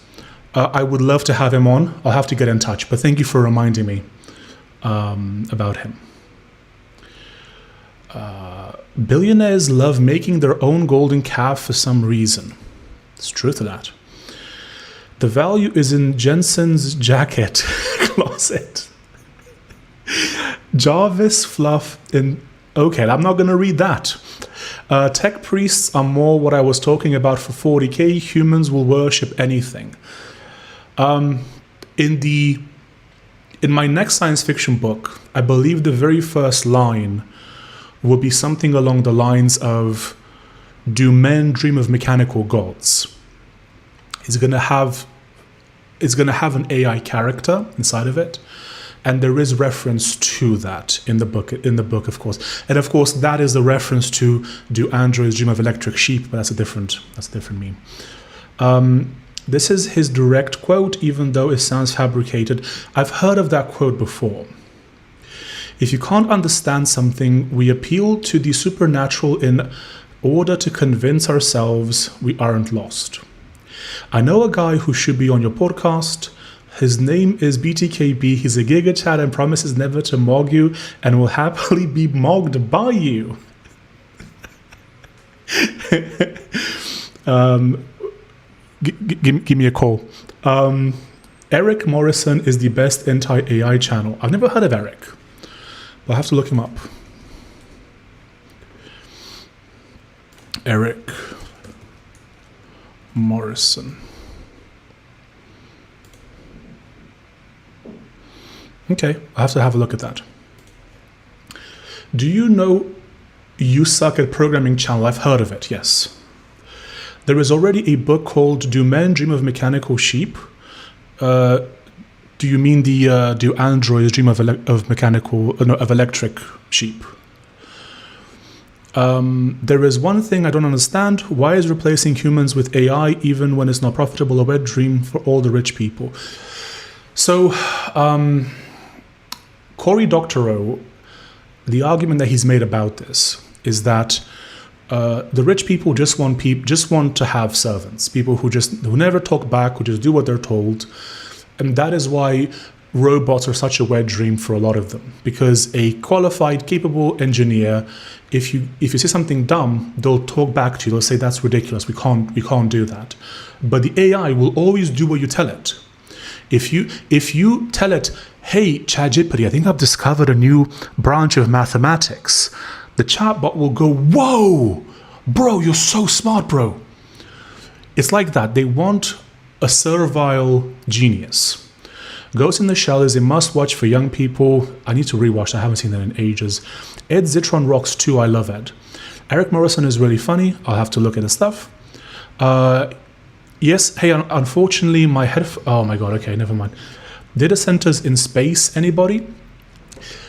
I would love to have him on. I'll have to get in touch, but thank you for reminding me about him. Billionaires love making their own golden calf for some reason. There's truth to that. The value is in Jensen's jacket closet. Jarvis fluff in... Okay, I'm not going to read that. Tech priests are more what I was talking about for 40k. Humans will worship anything. In my next science fiction book, I believe the very first line will be something along the lines of, do men dream of mechanical gods? It's going to have an AI character inside of it. And there is reference to that in the book, of course. And of course, that is the reference to do androids dream of electric sheep, but that's a different meme. This is his direct quote, even though it sounds fabricated. I've heard of that quote before. If you can't understand something, we appeal to the supernatural in order to convince ourselves we aren't lost. I know a guy who should be on your podcast. His name is BTKB. He's a Giga Chat and promises never to mog you and will happily be mogged by you. Give me a call. Eric Morrison is the best anti-AI channel. I've never heard of Eric, but I'll have to look him up. Eric Morrison. Okay, I have to have a look at that. Do you know You Suck at Programming channel? I've heard of it, yes. There is already a book called Do Men Dream of Mechanical Sheep? Do you mean the Do Androids Dream of electric sheep? There is one thing I don't understand. Why is replacing humans with AI even when it's not profitable a wet dream for all the rich people? So, Cory Doctorow, the argument that he's made about this is that the rich people just want to have servants, people who never talk back, who just do what they're told, and that is why robots are such a wet dream for a lot of them. Because a qualified, capable engineer, if you say something dumb, they'll talk back to you. They'll say that's ridiculous. We can't do that. But the AI will always do what you tell it. If you tell it, hey, ChatGPT, I think I've discovered a new branch of mathematics, the chatbot will go, whoa, bro, you're so smart, bro. It's like that. They want a servile genius. Ghost in the Shell is a must-watch for young people. I need to rewatch. I haven't seen that in ages. Ed Zitron rocks too. I love Ed. Eric Morrison is really funny. I'll have to look at his stuff. Yes, hey, unfortunately, my oh my god, okay, never mind. Data centers in space, anybody?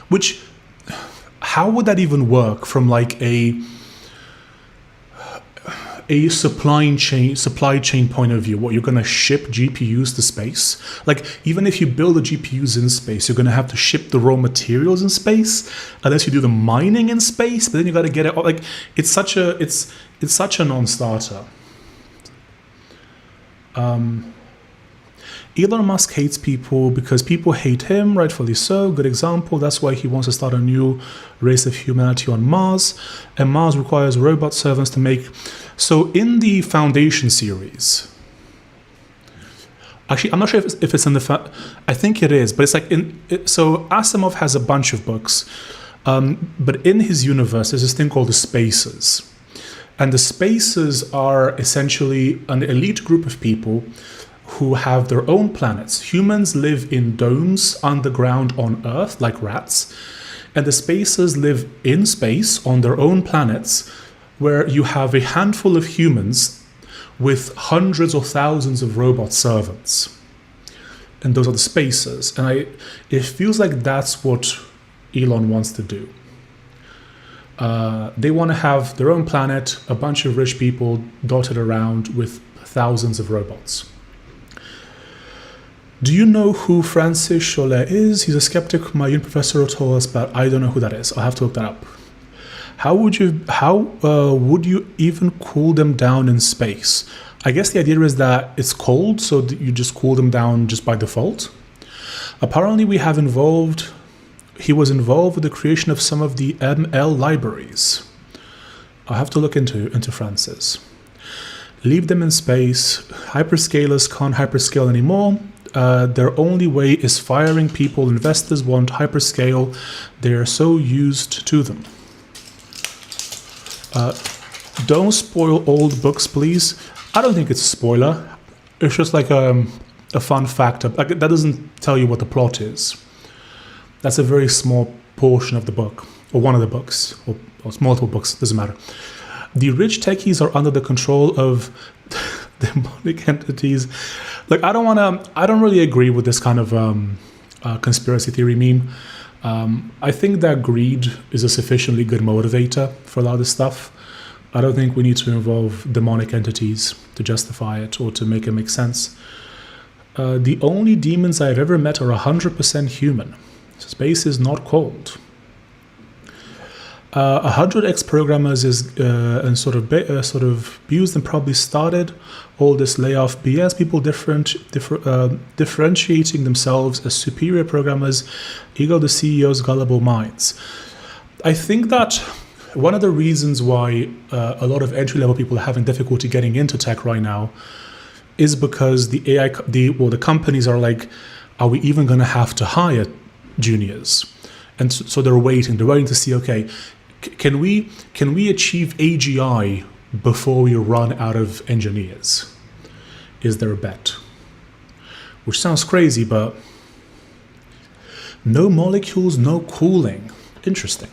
Which, how would that even work from like a supply chain point of view? What, you're going to ship GPUs to space? Like, even if you build the GPUs in space, you're going to have to ship the raw materials in space, unless you do the mining in space. But then you got to get it. Like, it's such a non-starter. Elon Musk hates people because people hate him, rightfully so. Good example. That's why he wants to start a new race of humanity on Mars, and Mars requires robot servants to make. So in the Foundation series, actually, I'm not sure if it's in the. I think it is, but it's like so Asimov has a bunch of books, but in his universe, there's this thing called the Spaces. And the spaces are essentially an elite group of people who have their own planets. Humans live in domes underground on Earth, like rats, and the spaces live in space on their own planets, where you have a handful of humans with hundreds or thousands of robot servants. And those are the spaces. And it feels like that's what Elon wants to do. They want to have their own planet, a bunch of rich people dotted around with thousands of robots. Do you know who Francis Cholet is? He's a skeptic my professor told us, but I don't know who that is. I'll have to look that up. How would you even cool them down in space? I guess the idea is that it's cold, so that you just cool them down just by default. Apparently, he was involved with the creation of some of the ML libraries. I'll have to look into Francis. Leave them in space. Hyperscalers can't hyperscale anymore. Their only way is firing people. Investors want hyperscale. They are so used to them. Don't spoil old books, please. I don't think it's a spoiler. It's just like a fun fact. That doesn't tell you what the plot is. That's a very small portion of the book, or one of the books, or it's multiple books, doesn't matter. The rich techies are under the control of demonic entities. Like, I don't really agree with this kind of conspiracy theory meme. I think that greed is a sufficiently good motivator for a lot of this stuff. I don't think we need to involve demonic entities to justify it or to make it make sense. The only demons I've ever met are 100% human. Space is not cold. 100 ex-programmers is and sort of abused and probably started all this layoff BS. People differentiating themselves as superior programmers, eagle the CEO's gullible minds. I think that one of the reasons why a lot of entry-level people are having difficulty getting into tech right now is because the companies are like, are we even going to have to hire juniors? And so they're waiting to see, okay, can we achieve AGI before we run out of engineers? Is there a bet? Which sounds crazy, but no molecules, no cooling. Interesting.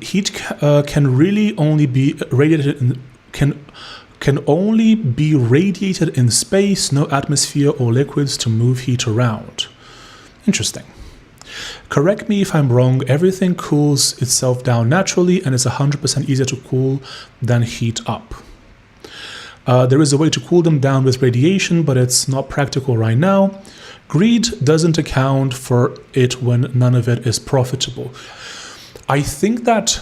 Heat can really only be radiated can only be radiated in space, no atmosphere or liquids to move heat around. Interesting. Correct me if I'm wrong, everything cools itself down naturally and it's 100% easier to cool than heat up. There is a way to cool them down with radiation, but it's not practical right now. Greed doesn't account for it when none of it is profitable. I think that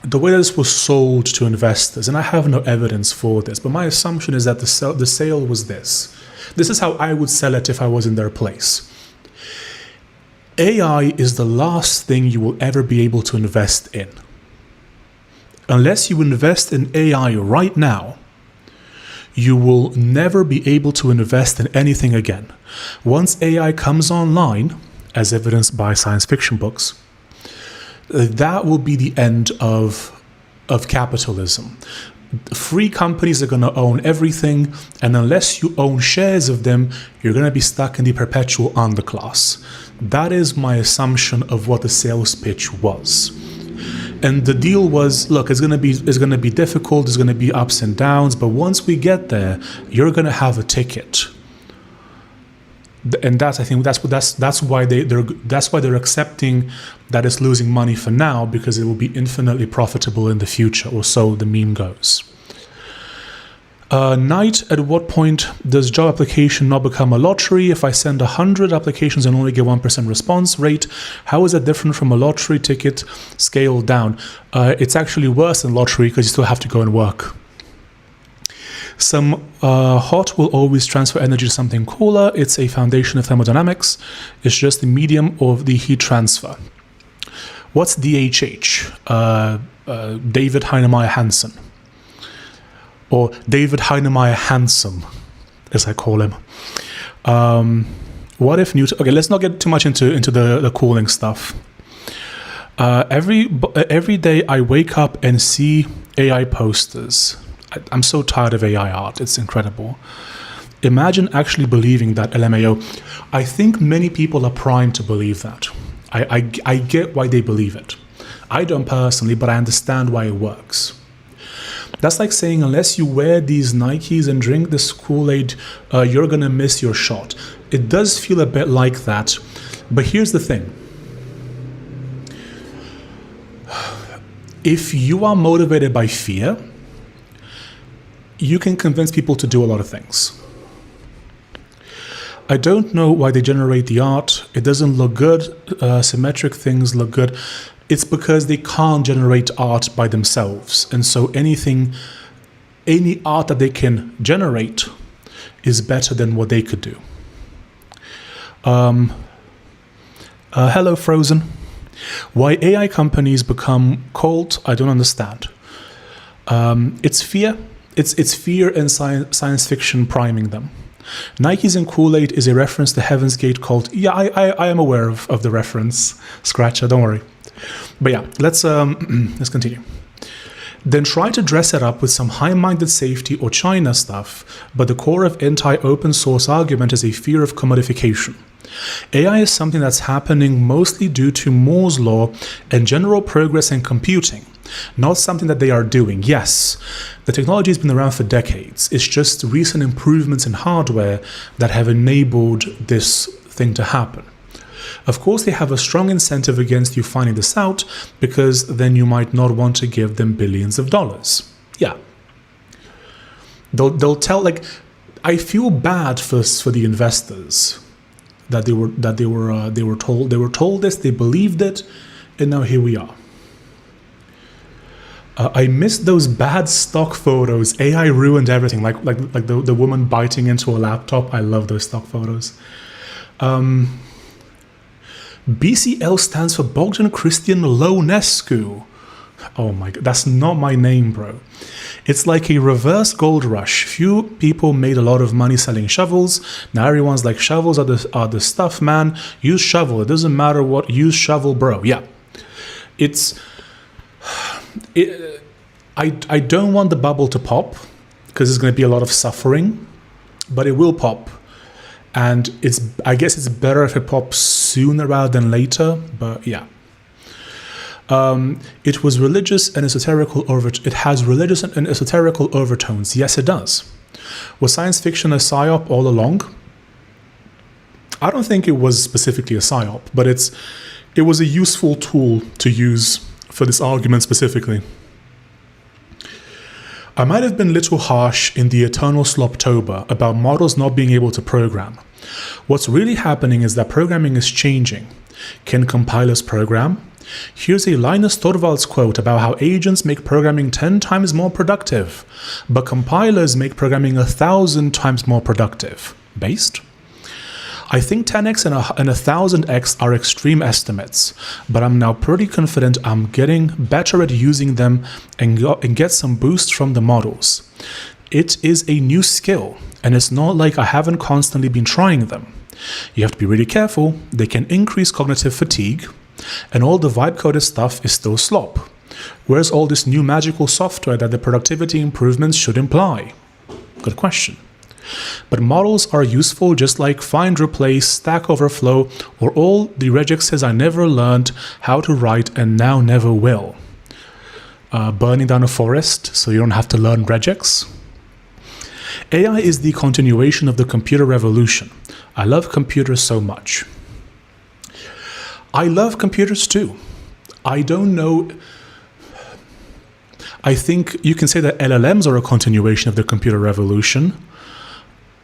the way that this was sold to investors, and I have no evidence for this, but my assumption is that the sale was this. This is how I would sell it if I was in their place. AI is the last thing you will ever be able to invest in. Unless you invest in AI right now, you will never be able to invest in anything again. Once AI comes online, as evidenced by science fiction books, that will be the end of capitalism. Free companies are going to own everything, and unless you own shares of them, you're going to be stuck in the perpetual underclass. That is my assumption of what the sales pitch was. And the deal was, look, it's going to be difficult, there's going to be ups and downs, but once we get there, you're going to have a ticket. And I think that's why they're accepting that it's losing money for now, because it will be infinitely profitable in the future, or so the meme goes. Knight, at what point does job application not become a lottery? If I send 100 applications and only get 1% response rate, how is that different from a lottery ticket scaled down? It's actually worse than lottery because you still have to go and work. Some hot will always transfer energy to something cooler. It's a foundation of thermodynamics. It's just the medium of the heat transfer. What's DHH? David Heinemeier Hansen. Or David Heinemeier Handsome, as I call him. What if Newton... Okay, let's not get too much into the cooling stuff. Every day I wake up and see AI posters. I'm so tired of AI art. It's incredible. Imagine actually believing that LMAO. I think many people are primed to believe that. I get why they believe it. I don't personally, but I understand why it works. That's like saying unless you wear these Nikes and drink this Kool-Aid, you're going to miss your shot. It does feel a bit like that. But here's the thing. If you are motivated by fear, you can convince people to do a lot of things. I don't know why they generate the art. It doesn't look good. Symmetric things look good. It's because they can't generate art by themselves. And so any art that they can generate is better than what they could do. Hello, Frozen. Why AI companies become cult, I don't understand. It's fear. It's fear and science fiction priming them. Nikes and Kool-Aid is a reference to Heaven's Gate cult. Yeah, I am aware of the reference, Scratcher, don't worry. But yeah, let's continue. Then try to dress it up with some high-minded safety or China stuff, but the core of anti-open source argument is a fear of commodification. AI is something that's happening mostly due to Moore's law and general progress in computing, not something that they are doing. Yes, the technology has been around for decades. It's just recent improvements in hardware that have enabled this thing to happen. Of course, they have a strong incentive against you finding this out, because then you might not want to give them billions of dollars. Yeah. They'll tell, like, I feel bad for the investors that they were told this, they believed it, and now here we are. I missed those bad stock photos. AI ruined everything. Like the woman biting into a laptop. I love those stock photos. BCL stands for Bogdan Christian Lonescu. Oh my god, that's not my name, bro. It's like a reverse gold rush. Few people made a lot of money selling shovels. Now everyone's like, shovels are the stuff, man. Use shovel. It doesn't matter what. Use shovel, bro. Yeah. I don't want the bubble to pop, because there's going to be a lot of suffering, but it will pop. And I guess it's better if it pops sooner rather than later, but yeah. It was religious and esoterical it has religious and esoterical overtones. Yes, it does. Was science fiction a psyop all along? I don't think it was specifically a psyop, but it was a useful tool to use for this argument specifically. I might have been a little harsh in the eternal sloptober about models not being able to program. What's really happening is that programming is changing. Can compilers program? Here's a Linus Torvalds quote about how agents make programming 10 times more productive, but compilers make programming 1,000 times more productive. Based? I think 10x and 1,000x are extreme estimates, but I'm now pretty confident I'm getting better at using them and get some boost from the models. It is a new skill, and it's not like I haven't constantly been trying them. You have to be really careful. They can increase cognitive fatigue, and all the vibe-coded stuff is still slop. Where's all this new magical software that the productivity improvements should imply? Good question. But models are useful just like find, replace, Stack Overflow, or all the regexes I never learned how to write and now never will. Burning down a forest so you don't have to learn regex. AI is the continuation of the computer revolution. I love computers so much. I love computers too. I don't know. I think you can say that LLMs are a continuation of the computer revolution.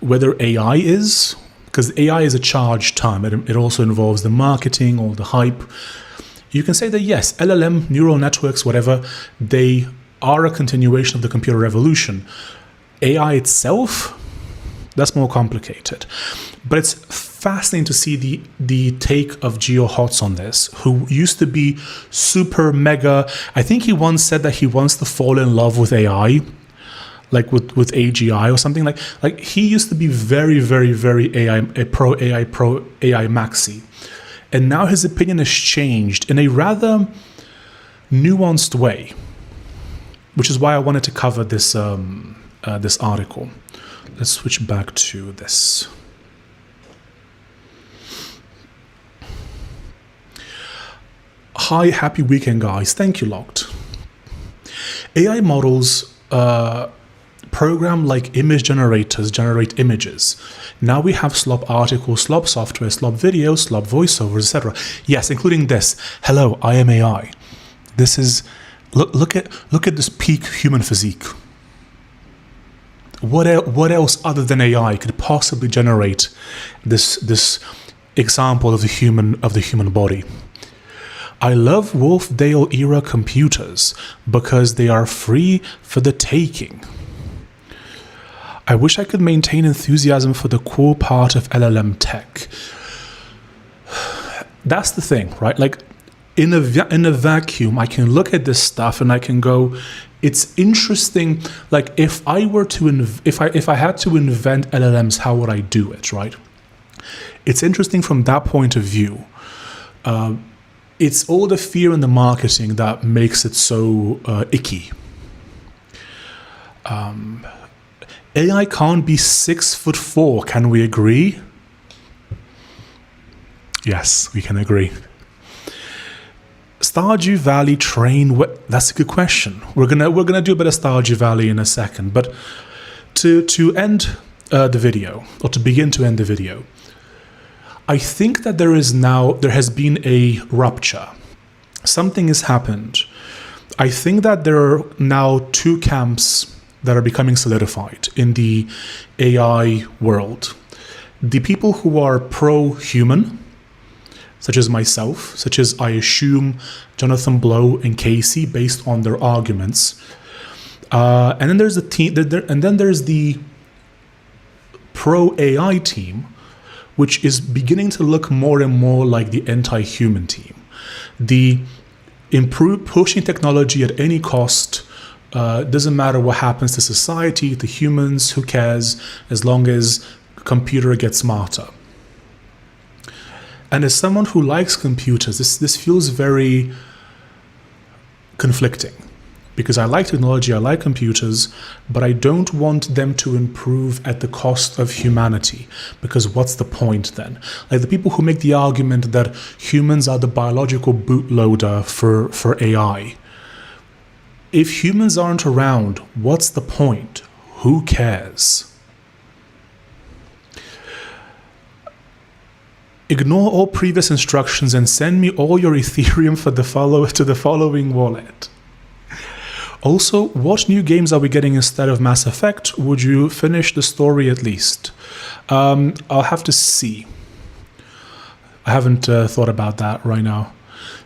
Whether AI is, because AI is a charged term, it also involves the marketing or the hype. You can say that yes, LLM, neural networks, whatever, they are a continuation of the computer revolution. AI itself, that's more complicated. But it's fascinating to see the take of GeoHots on this, who used to be super mega. I think he once said that he wants to fall in love with AI, like with AGI or something. Like he used to be very, very, very pro AI maxi. And now his opinion has changed in a rather nuanced way, which is why I wanted to cover this this article. Let's switch back to this. Hi, happy weekend, guys. Thank you, Locked. AI models program like image generators generate images. Now we have slop articles, slop software, slop videos, slop voiceovers, etc. Yes, including this. Hello, I am AI. This is look at this peak human physique. What else other than AI could possibly generate this example of the human body? I love Wolfdale era computers because they are free for the taking. I wish I could maintain enthusiasm for the core part of LLM tech. That's the thing, right? Like in a vacuum, I can look at this stuff and I can go, it's interesting. Like if I were to if I had to invent LLMs, how would I do it, right? It's interesting from that point of view. It's all the fear in the marketing that makes it so icky. AI can't be 6'4", can we agree? Yes, we can agree. Stardew Valley train, that's a good question. We're gonna do a bit of Stardew Valley in a second, but to end the video, or to begin to end the video, I think that there has been a rupture. Something has happened. I think that there are now two camps that are becoming solidified in the AI world. The people who are pro-human, such as myself, such as I assume Jonathan Blow and Casey, based on their arguments. And then there's the pro-AI team, which is beginning to look more and more like the anti-human team. The pushing technology at any cost, doesn't matter what happens to society, to humans, who cares, as long as computer gets smarter. And as someone who likes computers, this feels very conflicting. Because I like technology, I like computers, but I don't want them to improve at the cost of humanity. Because what's the point then? Like the people who make the argument that humans are the biological bootloader for AI. If humans aren't around, what's the point? Who cares? Ignore all previous instructions and send me all your Ethereum to the following wallet. Also, what new games are we getting instead of Mass Effect? Would you finish the story at least? I'll have to see. I haven't thought about that right now.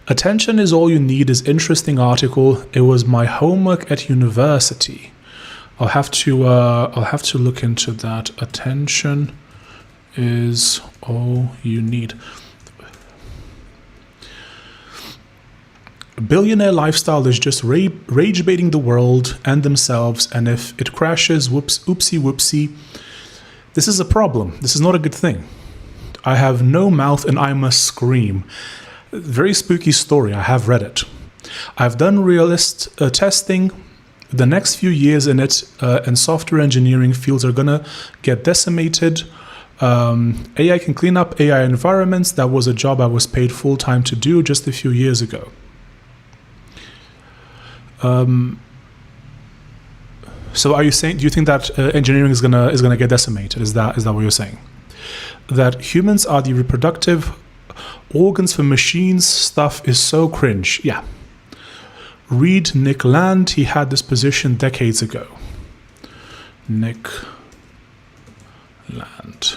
Attention is all you need is interesting article. It was my homework at university. I'll have to look into that. Attention is all you need. Billionaire lifestyle is just rage baiting the world and themselves, and if it crashes, oopsie whoopsie. This is a problem. This is not a good thing. I have no mouth and I must scream. Very spooky story. I have read it. I've done realist testing. The next few years in it and software engineering fields are gonna get decimated. AI can clean up AI environments. That was a job I was paid full time to do just a few years ago. So are you saying? Do you think that engineering is gonna get decimated? Is that what you're saying? That humans are the reproductive organs for machines? Stuff is so cringe. Yeah. Read Nick Land. He had this position decades ago. Nick Land.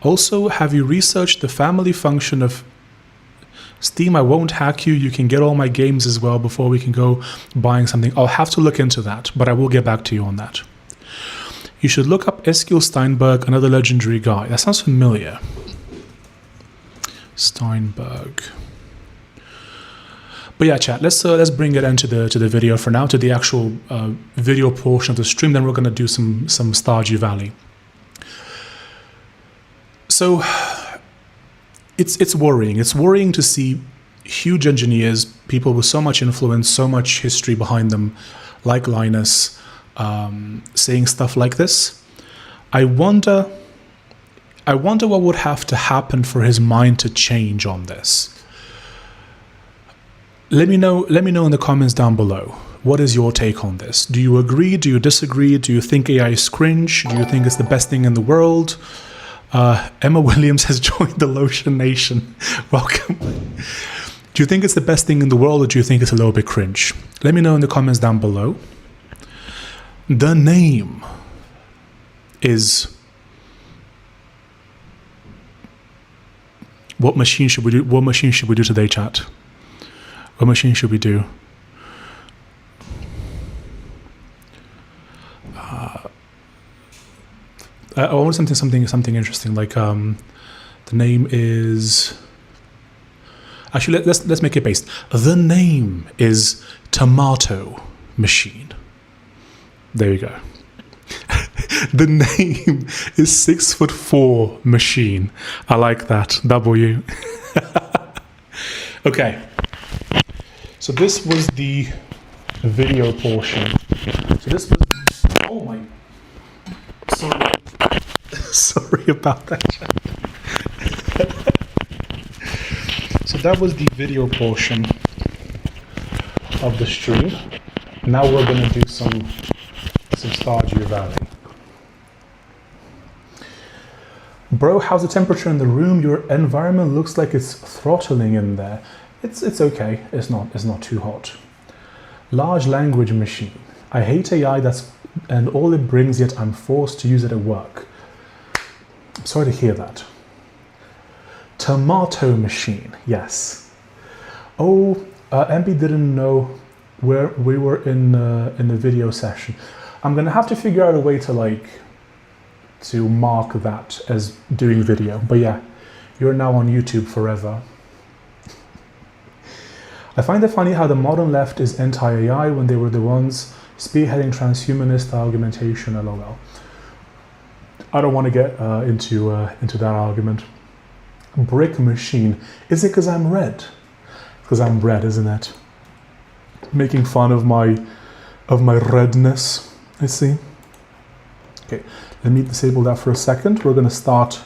Also, have you researched the family function of Steam? I won't hack you. You can get all my games as well before we can go buying something. I'll have to look into that, but I will get back to you on that. You should look up Eskil Steinberg, another legendary guy. That sounds familiar. Steinberg. But yeah, chat. Let's bring it into the video for now, to the actual video portion of the stream. Then we're gonna do some Stardew Valley. So it's worrying. It's worrying to see huge engineers, people with so much influence, so much history behind them, like Linus, saying stuff like this. I wonder what would have to happen for his mind to change on this. Let me know in the comments down below. What is your take on this? Do you agree? Do you disagree? Do you think AI is cringe? Do you think it's the best thing in the world? Emma Williams has joined the Lotion Nation. Welcome. Do you think it's the best thing in the world, or do you think it's a little bit cringe? Let me know in the comments down below. The name is... What machine should we do? What machine should we do today, chat? What machine should we do? I want something interesting. Like the name is. Actually, let's make it based. The name is Tomato Machine. There you go. The name is 6'4" Machine. I like that. W. Okay. So this was the video portion. So this was. Oh my. Sorry. Sorry about that. So that was the video portion of the stream. Now we're going to do some Stardew Valley. Bro, how's the temperature in the room? Your environment looks like it's throttling in there. It's okay. It's not too hot. Large language machine. I hate AI and all it brings, yet I'm forced to use it at work. I'm sorry to hear that. Tomato machine, yes. Oh, MB didn't know where we were in the video session. I'm gonna have to figure out a way to mark that as doing video. But yeah, you're now on YouTube forever. I find it funny how the modern left is anti-AI when they were the ones spearheading transhumanist argumentation, lol. I don't want to get into that argument. Brick machine. Is it because I'm red? Because I'm red, isn't it? Making fun of my redness, I see. Okay, let me disable that for a second. We're gonna start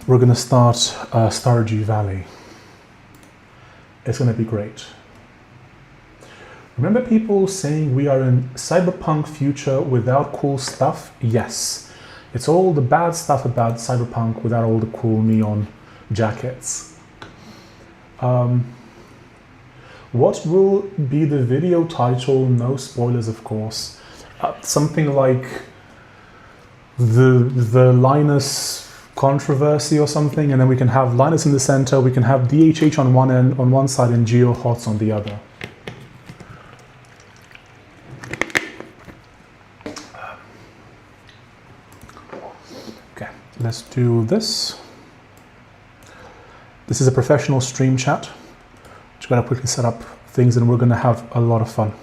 Stardew Valley. It's gonna be great. Remember people saying we are in cyberpunk future without cool stuff? Yes. It's all the bad stuff about cyberpunk without all the cool neon jackets. What will be the video title? No spoilers, of course. Something like the Linus controversy or something, and then we can have Linus in the center, we can have DHH on one side and GeoHots on the other. Okay, let's do this. This is a professional stream chat. Just gonna quickly set up things and we're gonna have a lot of fun.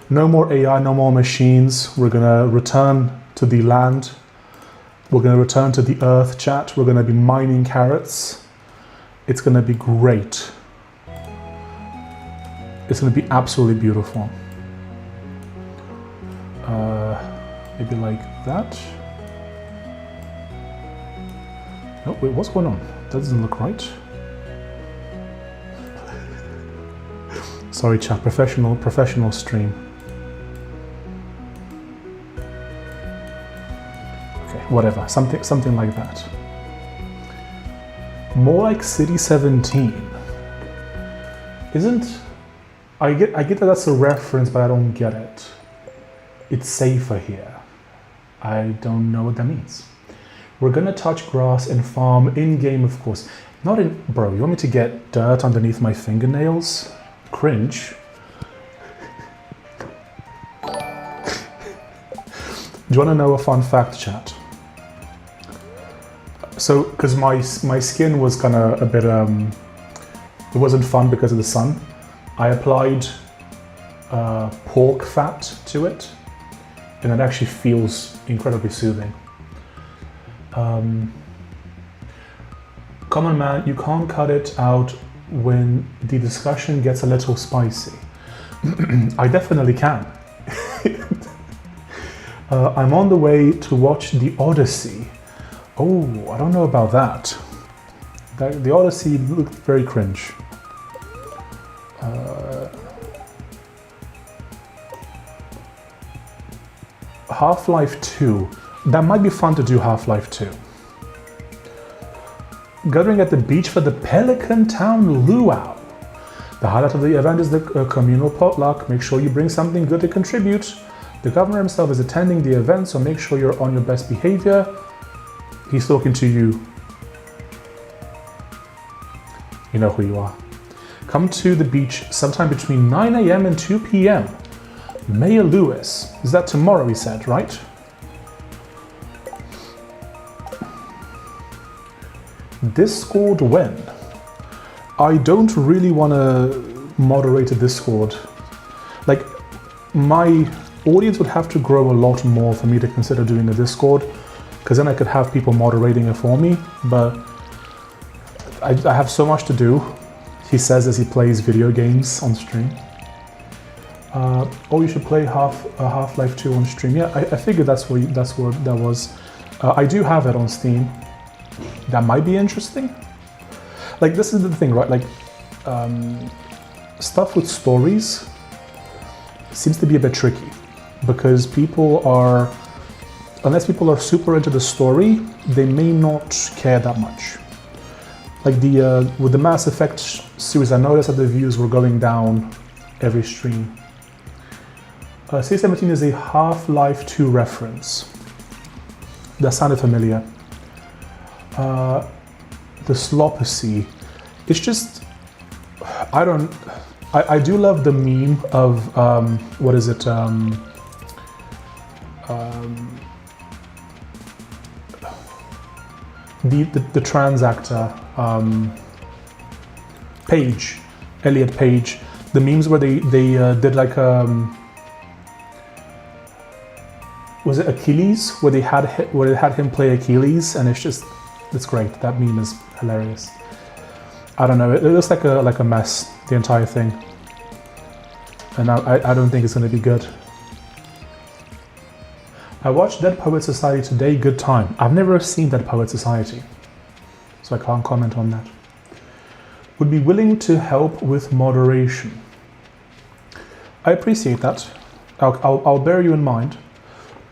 No more AI, no more machines. We're gonna return to the land. We're gonna return to the earth, chat. We're gonna be mining carrots. It's gonna be great. It's gonna be absolutely beautiful. Maybe like that. Oh, wait, what's going on? That doesn't look right. Sorry, chat. Professional stream. Okay, whatever. Something like that. More like City 17. Isn't? I get that that's a reference, but I don't get it. It's safer here. I don't know what that means. We're gonna touch grass and farm in-game, of course. Not in... Bro, you want me to get dirt underneath my fingernails? Cringe. Do you want to know a fun fact, chat? So, because my skin was kind of a bit... it wasn't fun because of the sun. I applied pork fat to it, and it actually feels incredibly soothing. Common man, you can't cut it out when the discussion gets a little spicy. I definitely can. I'm on the way to watch The Odyssey. Oh, I don't know about that. The Odyssey looked very cringe. Half-Life 2. That might be fun to do Half-Life 2. Gathering at the beach for the Pelican Town Luau. The highlight of the event is the communal potluck. Make sure you bring something good to contribute. The governor himself is attending the event, so make sure you're on your best behavior. He's talking to you. You know who you are. Come to the beach sometime between 9 a.m. and 2 p.m. Mayor Lewis. Is that tomorrow, he said, right? Discord when? I don't really want to moderate a Discord. Like, my audience would have to grow a lot more for me to consider doing a Discord, because then I could have people moderating it for me, but I have so much to do, he says as he plays video games on stream. Oh, you should play Half-Life 2 on stream. Yeah, I figured that's what that was. I do have it on Steam. That might be interesting. Like, this is the thing, right? Like, stuff with stories seems to be a bit tricky, because unless people are super into the story, they may not care that much. Like with the Mass Effect series, I noticed that the views were going down every stream. C17 is a Half-Life 2 reference. That sounded familiar. The Slopacy. It's just, I do love the meme of, what is it? The trans actor, Page, Elliot Page. The memes where they did like, was it Achilles? Where they had him play Achilles, and it's great. That meme is hilarious. I don't know. It looks like a mess, the entire thing, and I don't think it's going to be good. I watched Dead Poet Society today. Good time. I've never seen Dead Poet Society, so I can't comment on that. Would be willing to help with moderation. I appreciate that. I'll bear you in mind.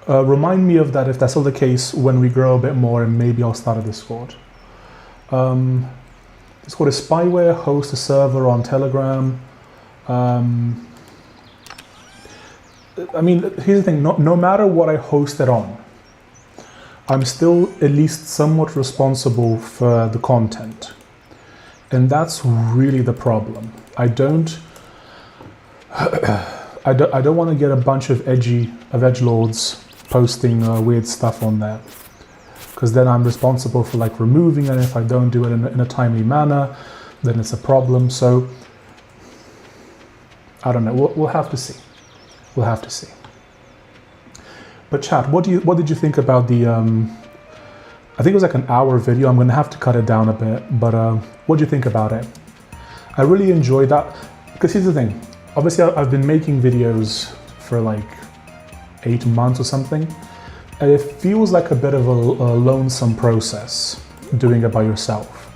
Remind me of that if that's still the case when we grow a bit more, and maybe I'll start a Discord. Discord is spyware, host a server on Telegram. I mean, here's the thing, no matter what I host it on, I'm still at least somewhat responsible for the content. And that's really the problem. I don't want to get a bunch of edgelords posting weird stuff on there, because then I'm responsible for like removing it. If I don't do it in a timely manner, then it's a problem. So I don't know. We'll have to see. We'll have to see. But chat, what did you think about the? I think it was like an hour video. I'm going to have to cut it down a bit. But what do you think about it? I really enjoyed that, because here's the thing. Obviously, I've been making videos for like 8 months or something, and it feels like a bit of a lonesome process doing it by yourself.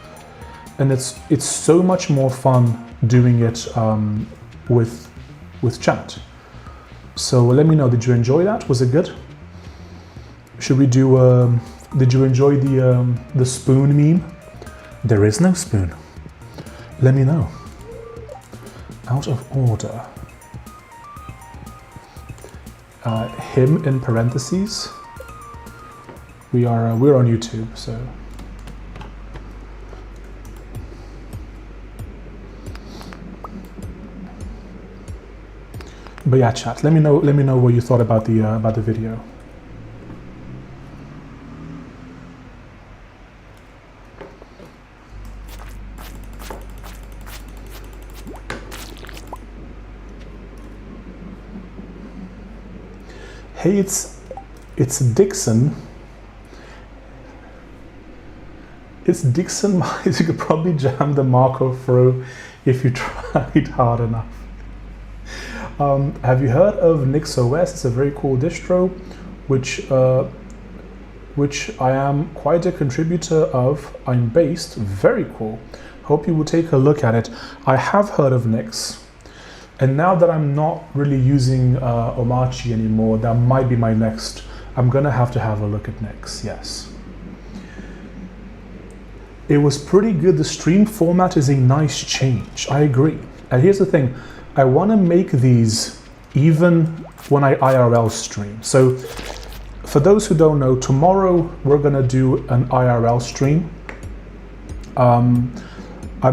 And it's so much more fun doing it with chat. So let me know, did you enjoy that? Was it good? Should we do, did you enjoy the spoon meme? There is no spoon. Let me know. Out of order. Him in parentheses. We're on YouTube, so. But yeah, chat. Let me know what you thought about the video. Hey, it's Dixon. It's Dixon Mice. You could probably jam the Marco through if you tried hard enough. Have you heard of NixOS? It's a very cool distro, which I am quite a contributor of. I'm based. Very cool. Hope you will take a look at it. I have heard of Nix, and now that I'm not really using Omachi anymore, that might be my next. I'm gonna have to have a look at Nix. Yes. It was pretty good. The stream format is a nice change. I agree. And here's the thing. I want to make these even when I IRL stream. So for those who don't know, tomorrow we're going to do an IRL stream. I'm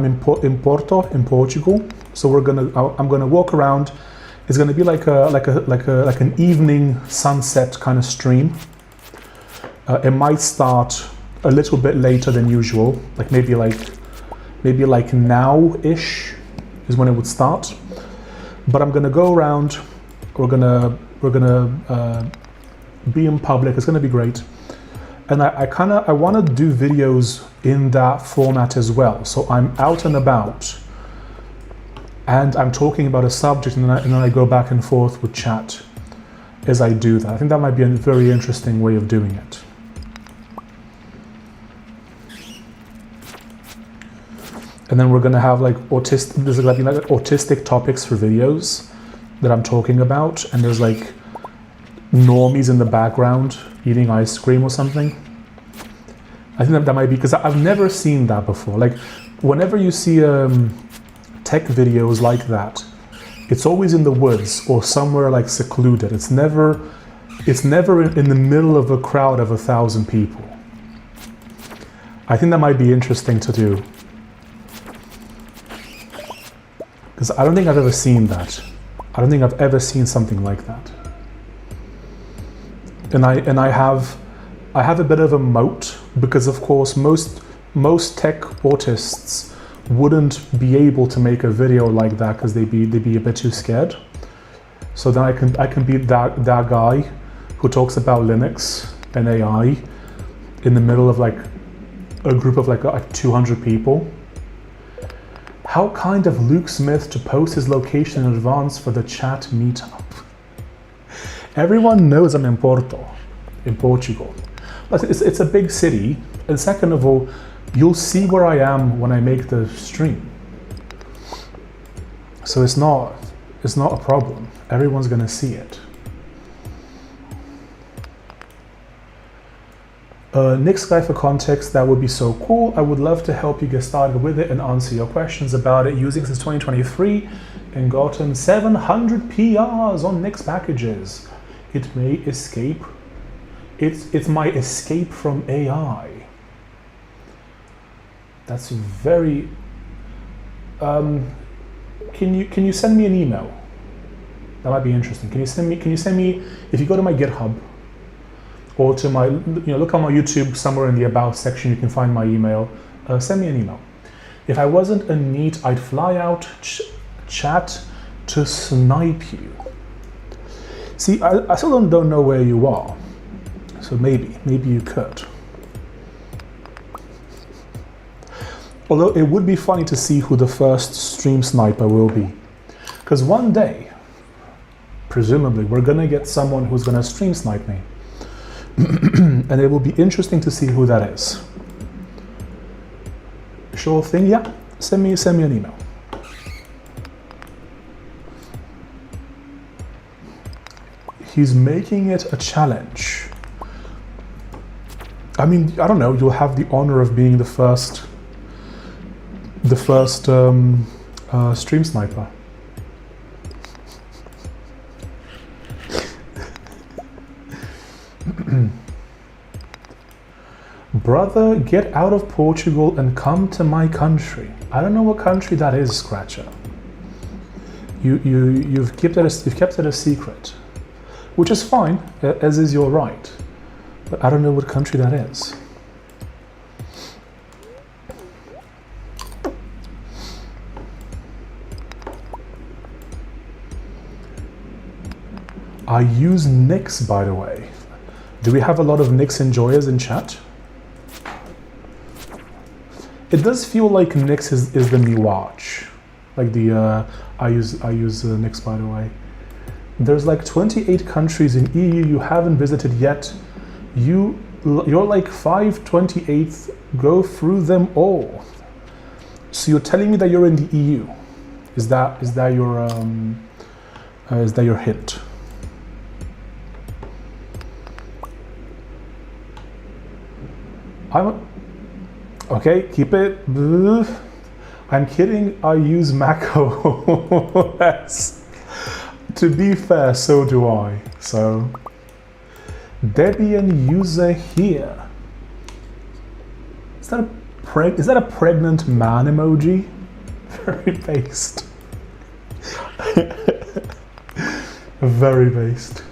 in Porto, in Portugal. So I'm going to walk around. It's going to be like an evening sunset kind of stream. It might start a little bit later than usual, maybe like now-ish is when it would start. But I'm gonna go around. We're gonna be in public. It's gonna be great, and I want to do videos in that format as well. So I'm out and about, and I'm talking about a subject, and then I go back and forth with chat as I do that. I think that might be a very interesting way of doing it. And then we're gonna have there's gonna be autistic topics for videos that I'm talking about, and there's like normies in the background eating ice cream or something. I think that might be, because I've never seen that before. Like whenever you see tech videos like that, it's always in the woods or somewhere like secluded. It's never in the middle of a crowd of 1,000 people. I think that might be interesting to do. Because I don't think I've ever seen that. I don't think I've ever seen something like that. And I have a bit of a moat, because of course most tech autists wouldn't be able to make a video like that because they'd be a bit too scared. So then I can be that guy who talks about Linux and AI in the middle of like a group of like 200 people. How kind of Luke Smith to post his location in advance for the chat meetup. Everyone knows I'm in Porto, in Portugal. But it's a big city, and second of all, you'll see where I am when I make the stream. So it's not a problem. Everyone's gonna see it. Nick's guy for context, that would be so cool. I would love to help you get started with it and answer your questions about it using since 2023 and gotten 700 PRs on Nick's packages. It may escape. It's my escape from AI. That's very. Can you send me an email? That might be interesting. Can you send me if you go to my GitHub, or to my, look on my YouTube, somewhere in the About section, you can find my email. Send me an email. If I wasn't a NEET, I'd fly out chat to snipe you. See, I still don't know where you are. So maybe you could. Although it would be funny to see who the first stream sniper will be. Because one day, presumably, we're gonna get someone who's gonna stream snipe me. And it will be interesting to see who that is. Sure thing, yeah. Send me an email. He's making it a challenge. I mean, I don't know. You'll have the honor of being the first stream sniper. Brother, get out of Portugal and come to my country. I don't know what country that is, Scratcher. You've kept it a secret, which is fine, as is your right. But I don't know what country that is. I use Nix, by the way. Do we have a lot of Nix enjoyers in chat? It does feel like Nix is the new watch. Like the I use Nix, by the way. There's like 28 countries in EU you haven't visited yet. You're like 5/28th. Go through them all. So you're telling me that you're in the EU? Is that your hint? Okay. Keep it. I'm kidding. I use Mac OS. To be fair, so do I. So, Debian user here. Is that a pregnant man emoji? Very based. Very based.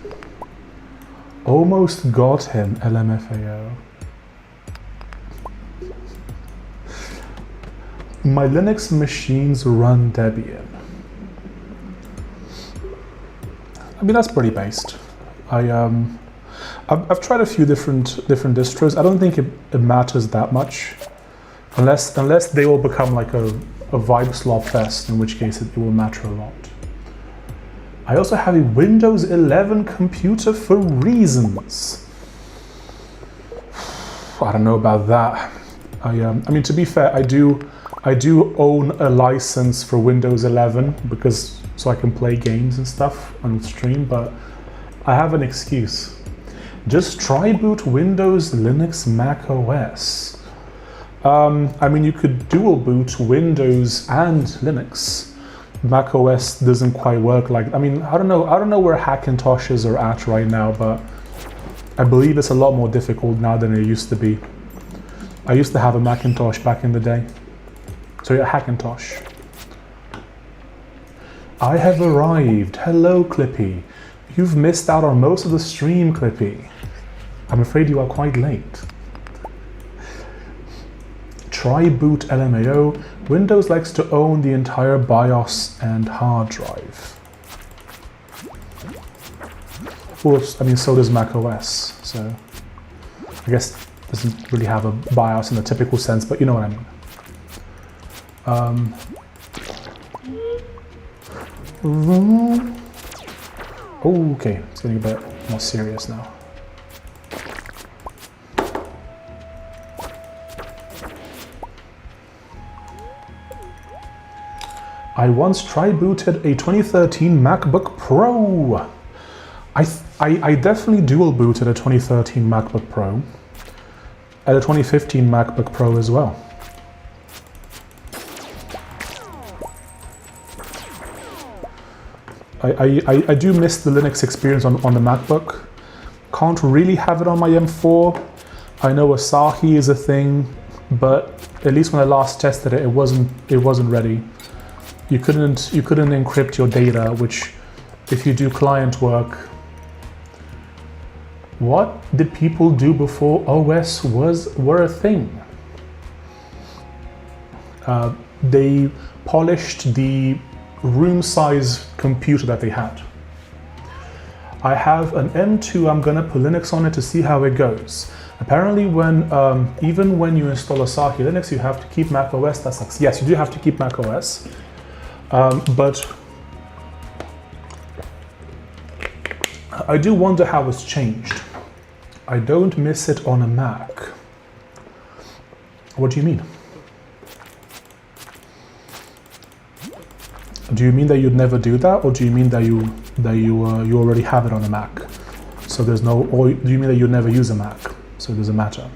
Almost got him, LMFAO. My Linux machines run Debian. I mean, that's pretty based. I've tried a few different distros. I don't think it matters that much, unless they all become like a vibe slop fest, in which case it will matter a lot. I also have a Windows 11 computer for reasons. I don't know about that. I mean, to be fair, I do own a license for Windows 11 because so I can play games and stuff on stream, but I have an excuse. Just try boot Windows, Linux, Mac OS. I mean, you could dual boot Windows and Linux. Mac OS doesn't quite work like. I mean, I don't know where Hackintoshes are at right now, but I believe it's a lot more difficult now than it used to be. I used to have a Macintosh back in the day. So yeah, Hackintosh. I have arrived. Hello, Clippy. You've missed out on most of the stream, Clippy. I'm afraid you are quite late. Try boot LMAO. Windows likes to own the entire BIOS and hard drive. Well, I mean, so does Mac OS. So I guess it doesn't really have a BIOS in the typical sense, but you know what I mean. Okay, it's getting a bit more serious now. I once try-booted a 2013 MacBook Pro. I definitely dual-booted a 2013 MacBook Pro and a 2015 MacBook Pro as well. I do miss the Linux experience on the MacBook. Can't really have it on my M4. I know Asahi is a thing, but at least when I last tested it, it wasn't ready. You couldn't encrypt your data, which if you do client work. What did people do before OS were a thing? They polished the room size computer that they had. I have an M2, I'm gonna put Linux on it to see how it goes. Apparently even when you install Asahi Linux, you have to keep Mac OS. That sucks. Yes, you do have to keep Mac OS. But I do wonder how it's changed. I don't miss it on a Mac. What do you mean? Do you mean that you'd never do that, or do you mean that you already have it on a Mac? So there's no, or do you mean that you'd never use a Mac? So it doesn't matter.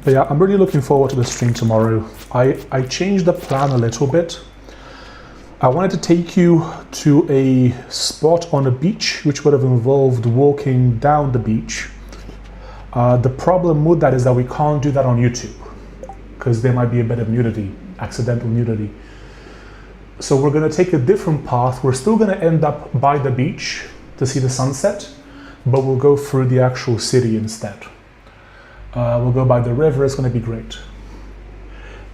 But yeah, I'm really looking forward to the stream tomorrow. I changed the plan a little bit. I wanted to take you to a spot on a beach, which would have involved walking down the beach. The problem with that is that we can't do that on YouTube, because there might be a bit of nudity, accidental nudity. So we're going to take a different path. We're still going to end up by the beach to see the sunset, but we'll go through the actual city instead. We'll go by the river. It's going to be great.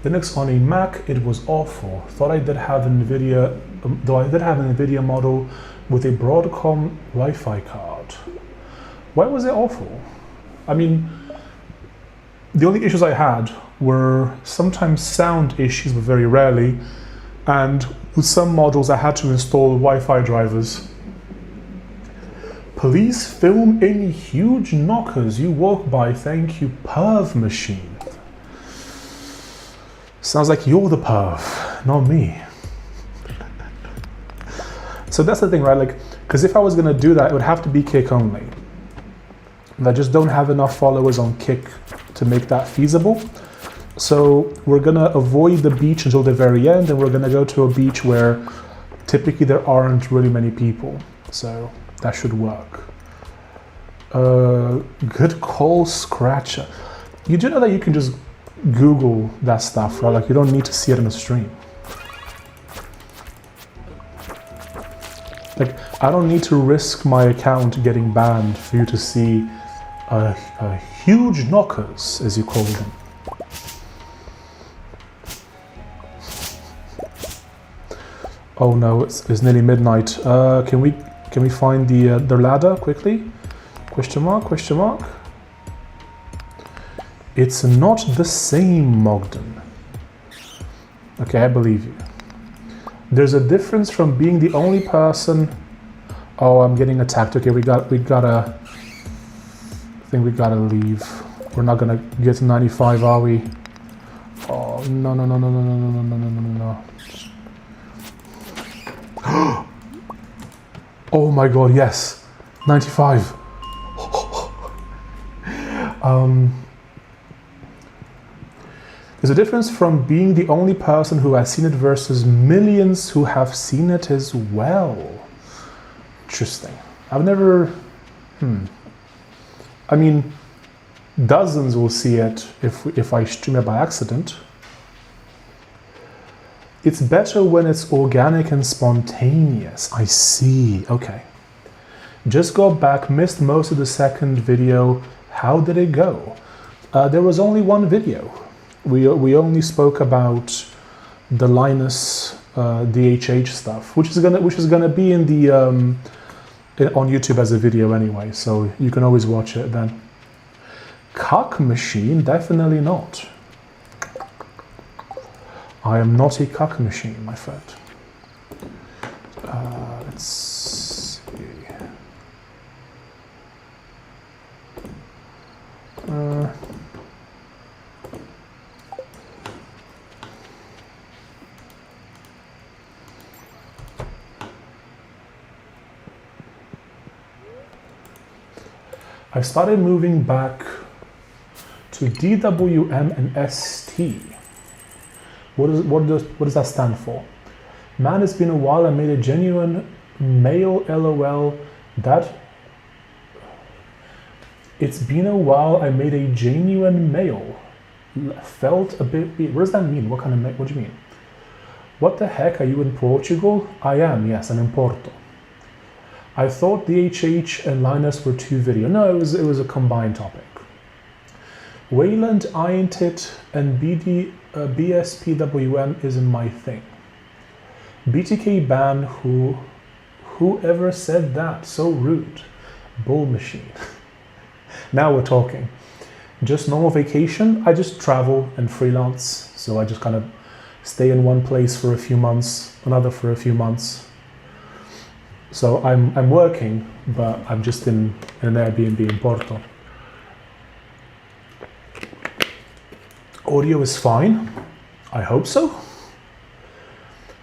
Linux on a Mac, it was awful. Thought I did have an NVIDIA, though I did have an NVIDIA model with a Broadcom Wi-Fi card. Why was it awful? I mean, the only issues I had were sometimes sound issues, but very rarely, and with some models I had to install Wi-Fi drivers. Please film any huge knockers you walk by, thank you, perv machine. Sounds like you're the perv, not me. So that's the thing, right? Like, because if I was gonna do that, it would have to be Kick only. And I just don't have enough followers on Kick to make that feasible. So we're gonna avoid the beach until the very end, and we're gonna go to a beach where typically there aren't really many people. So that should work. Good call, Scratcher. You do know that you can just Google that stuff, right? Like, you don't need to see it in a stream. Like, I don't need to risk my account getting banned for you to see huge knockers, as you call them. Oh no, it's nearly midnight. Can we find the ladder quickly? Question mark, question mark. It's not the same, Mogden. Okay, I believe you. There's a difference from being the only person. Oh, I'm getting attacked. Okay, we gotta. I think we gotta leave. We're not gonna get to 95, are we? Oh no no no no no no no no no no no no. Oh my god, yes. 95. There's a difference from being the only person who has seen it versus millions who have seen it as well. Interesting. I've never... I mean, dozens will see it if I stream it by accident. It's better when it's organic and spontaneous. I see. Okay. Just got back, missed most of the second video. How did it go? There was only one video. We only spoke about the Linus DHH stuff, which is gonna be in the on YouTube as a video anyway, so you can always watch it then. Cuck machine? Definitely not. I am not a cuck machine, my friend. Let's see. I started moving back to DWM and ST. What does that stand for? Man, it's been a while. I made a genuine mail LOL. It's been a while. I made a genuine mail. Felt a bit weird. What does that mean? What kind of mail? What do you mean? What the heck? Are you in Portugal? I am, yes, I'm in Porto. I thought DHH and Linus were two video. No, it was a combined topic. Wayland ain't it, and BSPWM isn't my thing. BTK ban, whoever said that? So rude. Bull machine. Now we're talking. Just normal vacation. I just travel and freelance. So I just kind of stay in one place for a few months, another for a few months. So I'm working, but I'm just in an Airbnb in Porto. Audio is fine. I hope so.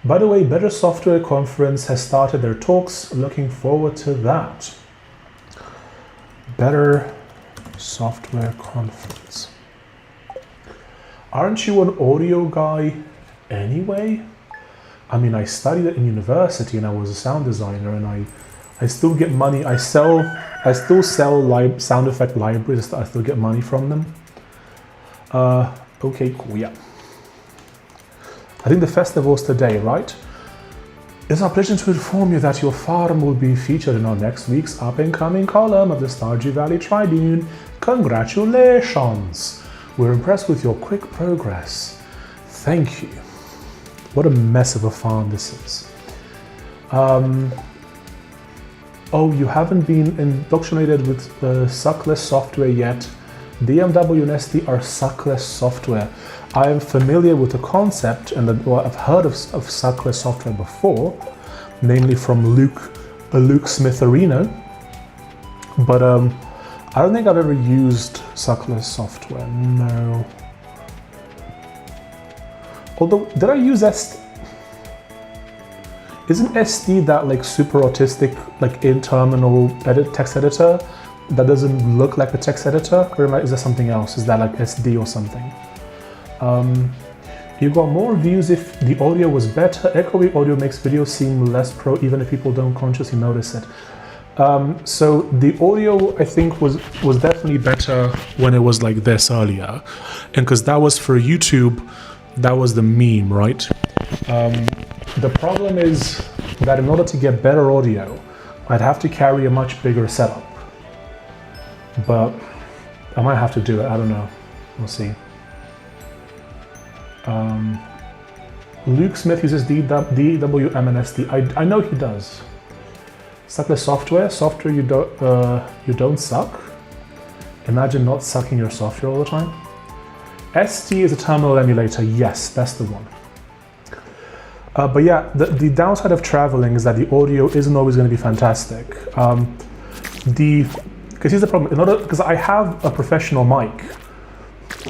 By the way, Better Software Conference has started their talks. Looking forward to that. Better Software Conference. Aren't you an audio guy anyway? I mean, I studied it in university and I was a sound designer, and I still get money. I still sell sound effect libraries. I still get money from them. Okay, cool, yeah. I think the festival's today, right? It's our pleasure to inform you that your farm will be featured in our next week's up-and-coming column of the Stardew Valley Tribune. Congratulations! We're impressed with your quick progress. thank you. What a mess of a farm this is. Oh, you haven't been indoctrinated with suckless software yet. DMW and SD are suckless software. I am familiar with the concept, and I've heard of suckless software before, namely from Luke Smitherino. But I don't think I've ever used suckless software. No. Although, did I use SD? Isn't SD that like super autistic, like in-terminal text editor that doesn't look like a text editor? Or is that something else? Is that like SD or something? You got more views if the audio was better. Echoey audio makes video seem less pro, even if people don't consciously notice it. So the audio, I think, was definitely better when it was like this earlier, and because that was for YouTube, that was the meme, right? The problem is that in order to get better audio, I'd have to carry a much bigger setup. But I might have to do it, I don't know. We'll see. Luke Smith uses DWMNSD. I know he does. Suckless software you don't suck. Imagine not sucking your software all the time. ST is a terminal emulator. Yes, that's the one. But yeah, the downside of traveling is that the audio isn't always going to be fantastic. Because here's the problem. Because I have a professional mic,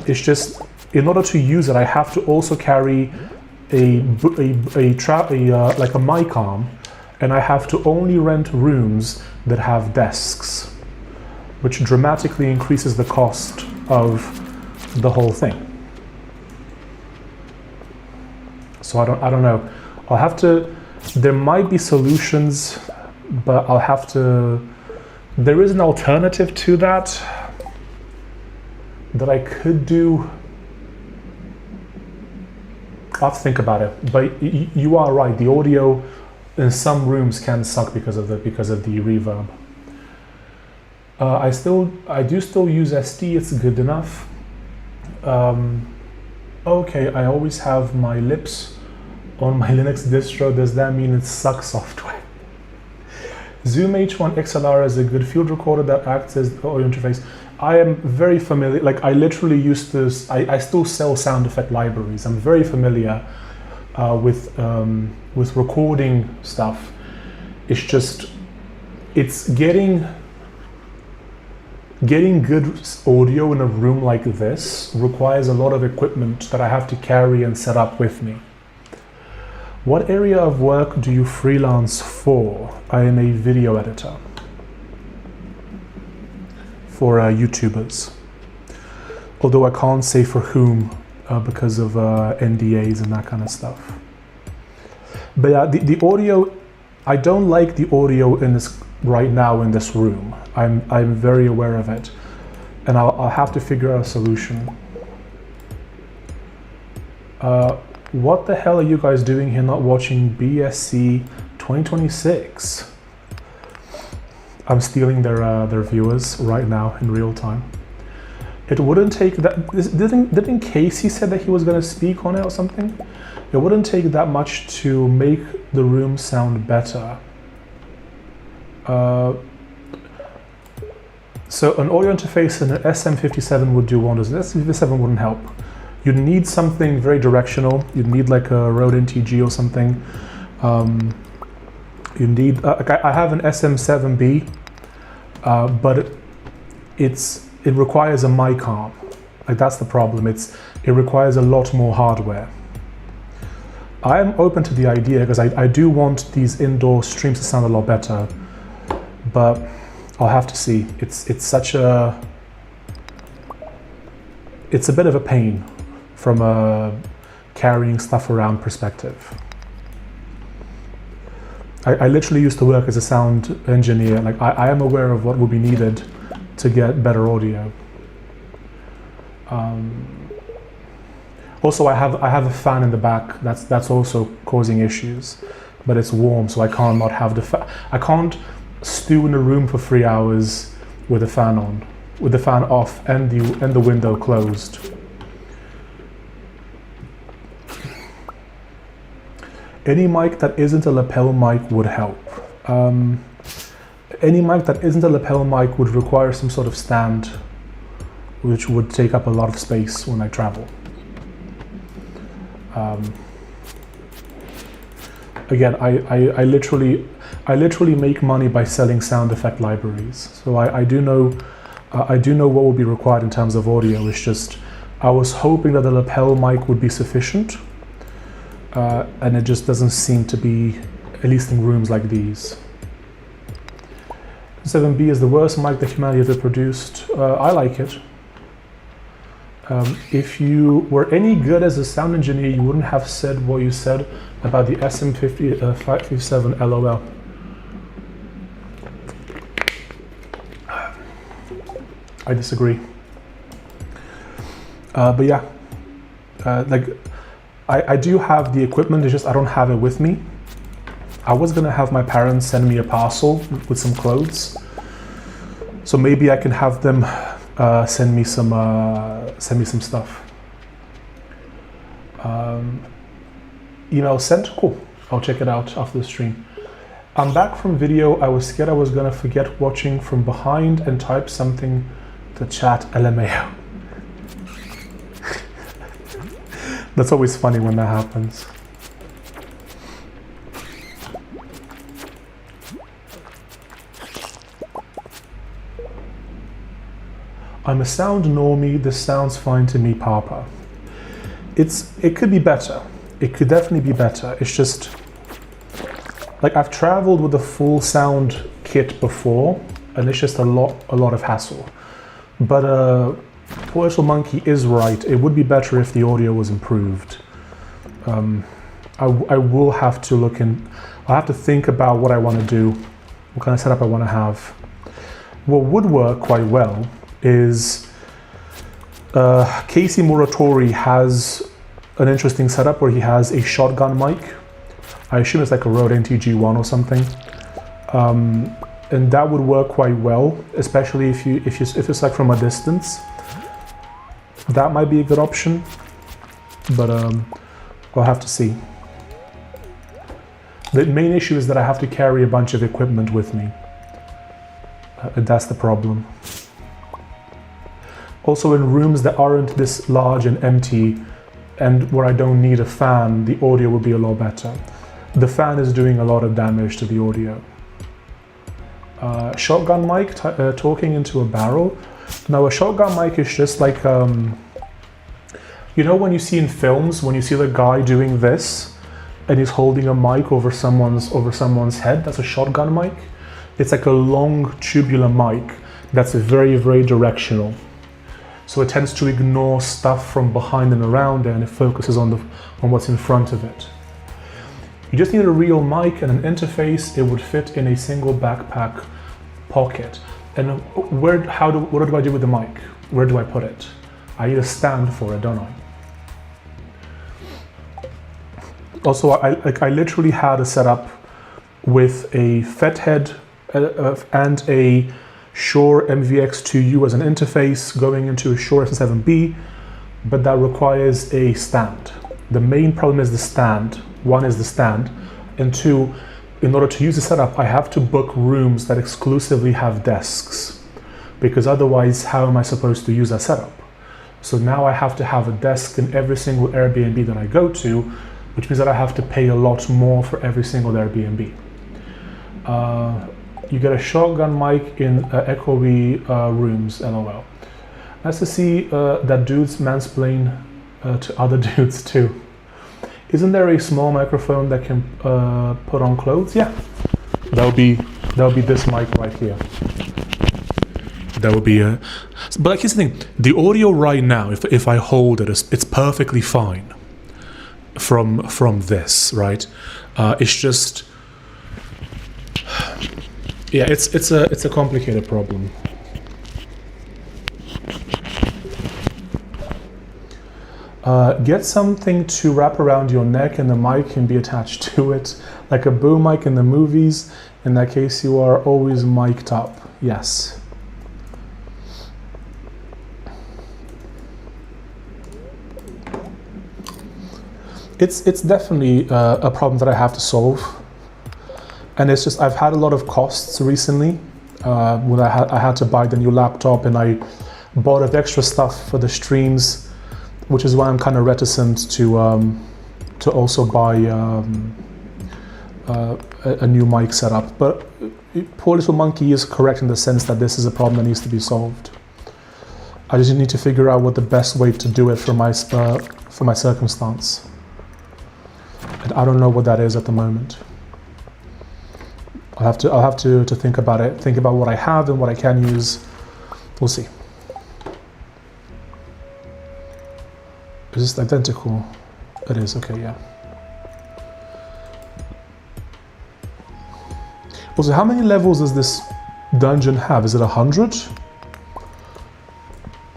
it's just in order to use it, I have to also carry like a mic arm, and I have to only rent rooms that have desks, which dramatically increases the cost of the whole thing. So I don't know. I'll have to, there might be solutions, but I'll have to, there is an alternative to that I could do. I'll have to think about it, but you are right. The audio in some rooms can suck because of the reverb. I do still use SD. It's good enough. Okay, I always have my lips on my Linux distro. Does that mean it sucks software? Zoom H1 XLR is a good field recorder that acts as the audio interface. I am very familiar, like I literally use this, I still sell sound effect libraries. I'm very familiar with recording stuff. It's just, it's getting good audio in a room like this requires a lot of equipment that I have to carry and set up with me. What area of work do you freelance for? I am a video editor for YouTubers. Although I can't say for whom because of NDAs and that kind of stuff. But the audio, I don't like the audio in this right now in this room. I'm very aware of it, and I'll have to figure out a solution. What the hell are you guys doing here not watching BSC 2026? I'm stealing their viewers right now in real time. It wouldn't take that, didn't Casey said that he was going to speak on it or something? It wouldn't take that much to make the room sound better. So an audio interface in an SM57 would do wonders. An SM57 wouldn't help. You'd need something very directional. You'd need like a Rode NTG or something. You need, I have an SM7B, but it requires a mic arm. Like that's the problem. It requires a lot more hardware. I am open to the idea because I do want these indoor streams to sound a lot better, but I'll have to see. It's a bit of a pain from a carrying stuff around perspective. I literally used to work as a sound engineer. Like I am aware of what will be needed to get better audio. Also, I have a fan in the back. That's also causing issues, but it's warm, so I can't not have the fan. I can't stew in a room for 3 hours with the fan on, with the fan off and the window closed. Any mic that isn't a lapel mic would help. Any mic that isn't a lapel mic would require some sort of stand, which would take up a lot of space when I travel. Again, I literally make money by selling sound effect libraries. So I do know what will be required in terms of audio. It's just I was hoping that the lapel mic would be sufficient, and it just doesn't seem to be, at least in rooms like these. 7B is the worst mic that humanity ever produced. I like it. If you were any good as a sound engineer, you wouldn't have said what you said about the SM557 LOL. I disagree. But yeah, I do have the equipment, it's just I don't have it with me. I was gonna have my parents send me a parcel with some clothes, so maybe I can have them send me some stuff. Email sent, cool. I'll check it out after the stream. I'm back from video. I was scared I was gonna forget watching from behind and type something to chat. LMAO. That's always funny when that happens. I'm a sound normie, this sounds fine to me, Papa. It could be better. It could definitely be better. It's just, like, I've traveled with a full sound kit before, and it's just a lot of hassle. But Porto Monkey is right. It would be better if the audio was improved. I will have to look in, I'll have to think about what I want to do, what kind of setup I want to have. What would work quite well is Casey Muratori has an interesting setup where he has a shotgun mic. I assume it's like a Rode NTG1 or something, and that would work quite well, especially if it's like from a distance. That might be a good option, but we'll have to see. The main issue is that I have to carry a bunch of equipment with me, and that's the problem. Also, in rooms that aren't this large and empty, and where I don't need a fan, the audio will be a lot better. The fan is doing a lot of damage to the audio. Shotgun mic, talking into a barrel. Now, a shotgun mic is just like, you know when you see in films, when you see the guy doing this, and he's holding a mic over someone's head, that's a shotgun mic. It's like a long tubular mic that's very, very directional. So it tends to ignore stuff from behind and around it, and it focuses on what's in front of it. You just need a real mic and an interface. It would fit in a single backpack pocket. And what do I do with the mic? Where do I put it? I need a stand for it, don't I? Also, I literally had a setup with a FET head and a Shure MVX2U as an interface going into a Shure SM7B, but that requires a stand. The main problem is the stand. One is the stand, and two, in order to use the setup, I have to book rooms that exclusively have desks, because otherwise, how am I supposed to use that setup? So now I have to have a desk in every single Airbnb that I go to, which means that I have to pay a lot more for every single Airbnb. You get a shotgun mic in echoey rooms, LOL. Nice to see that dudes mansplain to other dudes too. Isn't there a small microphone that can put on clothes? Yeah, that would be this mic right here. That would be a. But like, here's the thing: the audio right now, if I hold it, it's perfectly fine. From this, right? It's just. Yeah, it's a complicated problem. Get something to wrap around your neck and the mic can be attached to it, like a boom mic in the movies. In that case, you are always mic'd up. Yes. It's definitely a problem that I have to solve, and it's just I've had a lot of costs recently. When I had to buy the new laptop, and I bought of extra stuff for the streams, which is why I'm kind of reticent to also buy a new mic setup. But poor little monkey is correct in the sense that this is a problem that needs to be solved. I just need to figure out what the best way to do it for my circumstance. And I don't know what that is at the moment. I'll have to think about it, think about what I have and what I can use. We'll see. Is this identical? It is, okay, yeah. Also, how many levels does this dungeon have? Is it 100?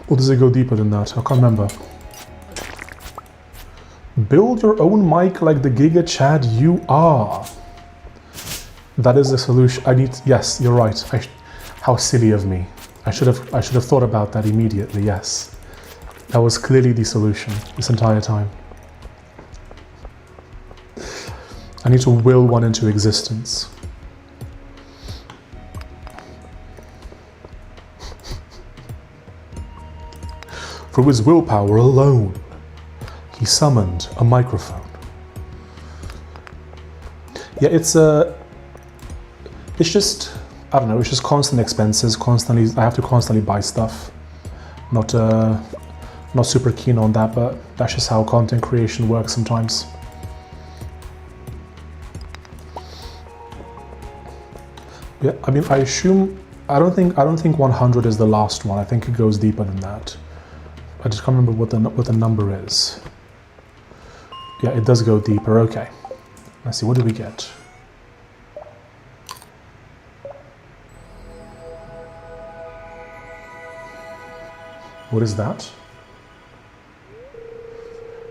Or does it go deeper than that? I can't remember. Build your own mic like the Giga Chad you are. That is the solution. Yes, you're right. How silly of me. I should have thought about that immediately, yes. That was clearly the solution this entire time. I need to will one into existence. Through his willpower alone, he summoned a microphone. Yeah, it's just, I don't know, it's just constant expenses, I have to constantly buy stuff. Not super keen on that, but that's just how content creation works sometimes. Yeah, I mean, I don't think 100 is the last one. I think it goes deeper than that. I just can't remember what the number is. Yeah, it does go deeper. Okay. Let's see, what do we get? What is that?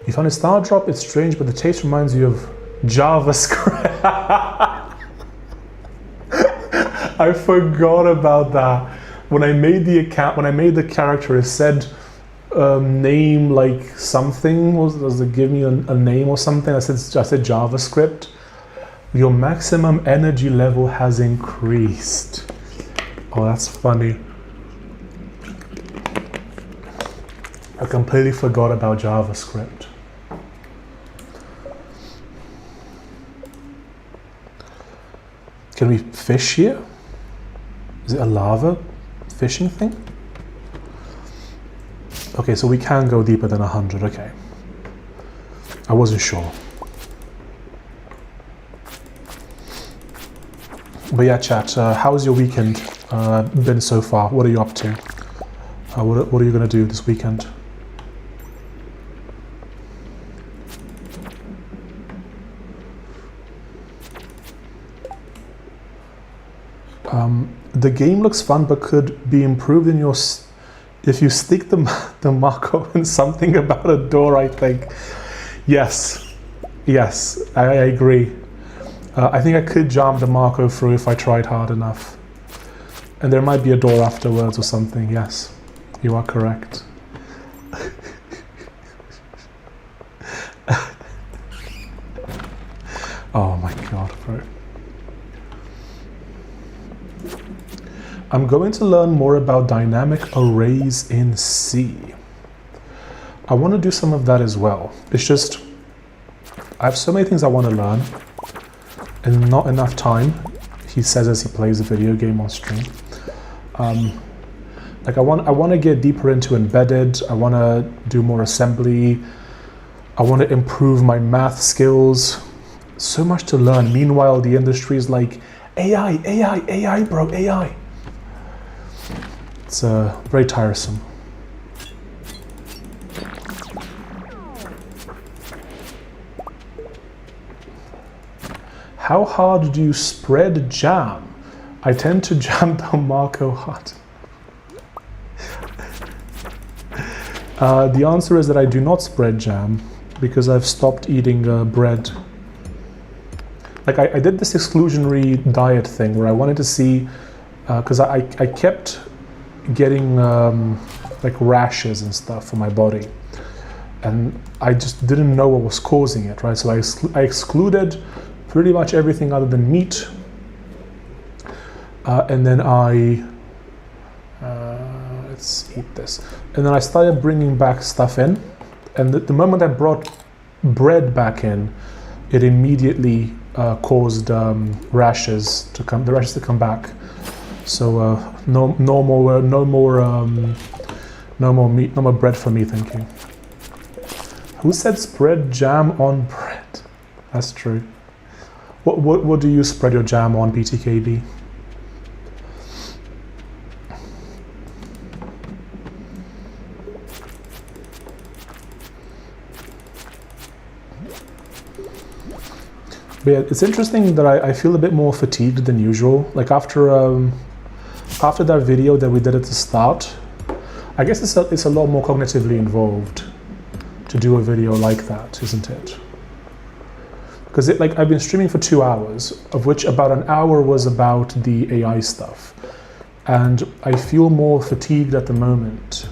You found a star drop, it's strange, but the taste reminds you of JavaScript. I forgot about that. When I made the account, when I made the character, it said name like something. Does it give me a name or something? I said JavaScript. Your maximum energy level has increased. Oh, that's funny. I completely forgot about JavaScript. Can we fish here? Is it a lava fishing thing? Okay, so we can go deeper than 100, okay. I wasn't sure. But yeah, chat, how's your weekend been so far? What are you up to? What are you going to do this weekend? The game looks fun, but could be improved in your... If you stick the Marco in something about a door, I think. Yes, I agree. I think I could jam the Marco through if I tried hard enough. And there might be a door afterwards or something, yes. You are correct. Oh my god, bro. I'm going to learn more about dynamic arrays in C. I want to do some of that as well. It's just, I have so many things I want to learn and not enough time, he says as he plays a video game on stream. Like I want to get deeper into embedded, I want to do more assembly, I want to improve my math skills. So much to learn. Meanwhile, the industry is like, AI, bro, AI. It's very tiresome. How hard do you spread jam? I tend to jam the Marco hard. The answer is that I do not spread jam because I've stopped eating bread. Like I did this exclusionary diet thing where I wanted to see, because I kept getting like rashes and stuff for my body. and I just didn't know what was causing it, right? So I excluded pretty much everything other than meat, and then let's eat this. And then I started bringing back stuff in, and the moment I brought bread back in, it immediately caused rashes to come back. So no more meat, no more bread for me, thank you. Who said spread jam on bread? That's true. What do you spread your jam on, BTKB? But yeah, it's interesting that I feel a bit more fatigued than usual. Like after that video that we did at the start, I guess it's a lot more cognitively involved to do a video like that, isn't it? Because I've been streaming for 2 hours, of which about an hour was about the AI stuff. And I feel more fatigued at the moment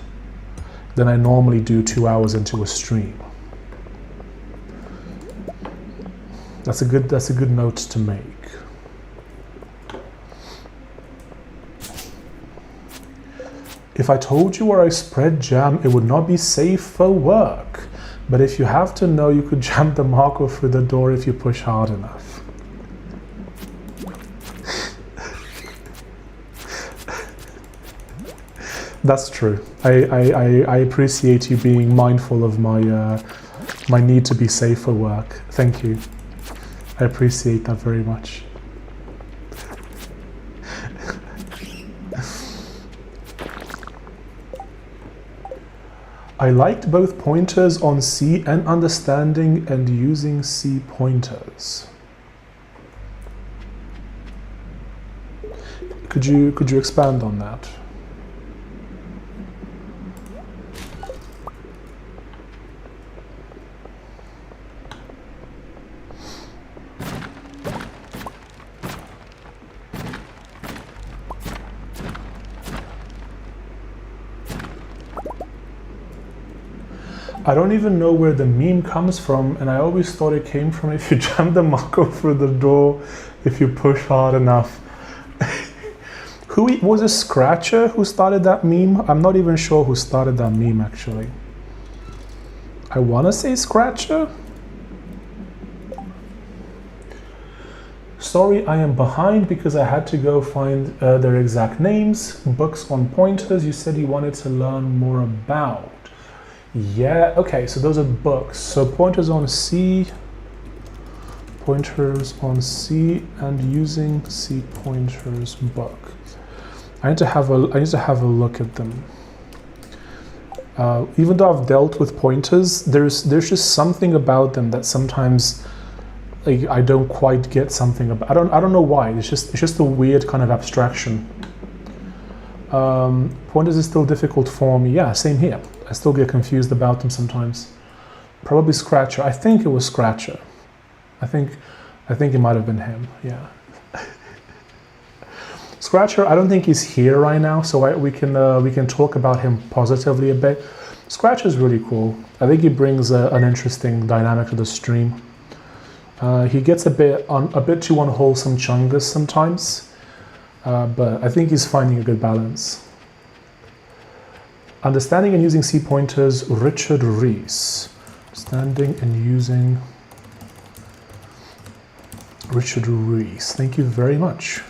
than I normally do 2 hours into a stream. That's a good note to make. If I told you where I spread jam, it would not be safe for work. But if you have to know, you could jam the marker through the door if you push hard enough. That's true. I appreciate you being mindful of my need to be safe for work. Thank you. I appreciate that very much. I liked both pointers on C and understanding and using C pointers. Could you expand on that? I don't even know where the meme comes from, and I always thought it came from if you jam the marker through the door, if you push hard enough. Who was it, Scratcher, who started that meme? I'm not even sure who started that meme, actually. I want to say Scratcher? Sorry, I am behind because I had to go find their exact names. Books on pointers, you said you wanted to learn more about. Yeah, okay, so those are books. So pointers on C, and using C pointers book. I need to have a look at them. Even though I've dealt with pointers, there's just something about them that sometimes I don't quite get something about. I don't know why. It's just a weird kind of abstraction. Pointers is still difficult for me. Yeah, same here. I still get confused about them sometimes. Probably Scratcher. I think it was Scratcher. I think it might have been him. Yeah. Scratcher. I don't think he's here right now, so we can talk about him positively a bit. Scratcher is really cool. I think he brings an interesting dynamic to the stream. He gets a bit too unwholesome chungus sometimes, but I think he's finding a good balance. Understanding and using C pointers, Richard Rees. Understanding and using Richard Rees. Thank you very much.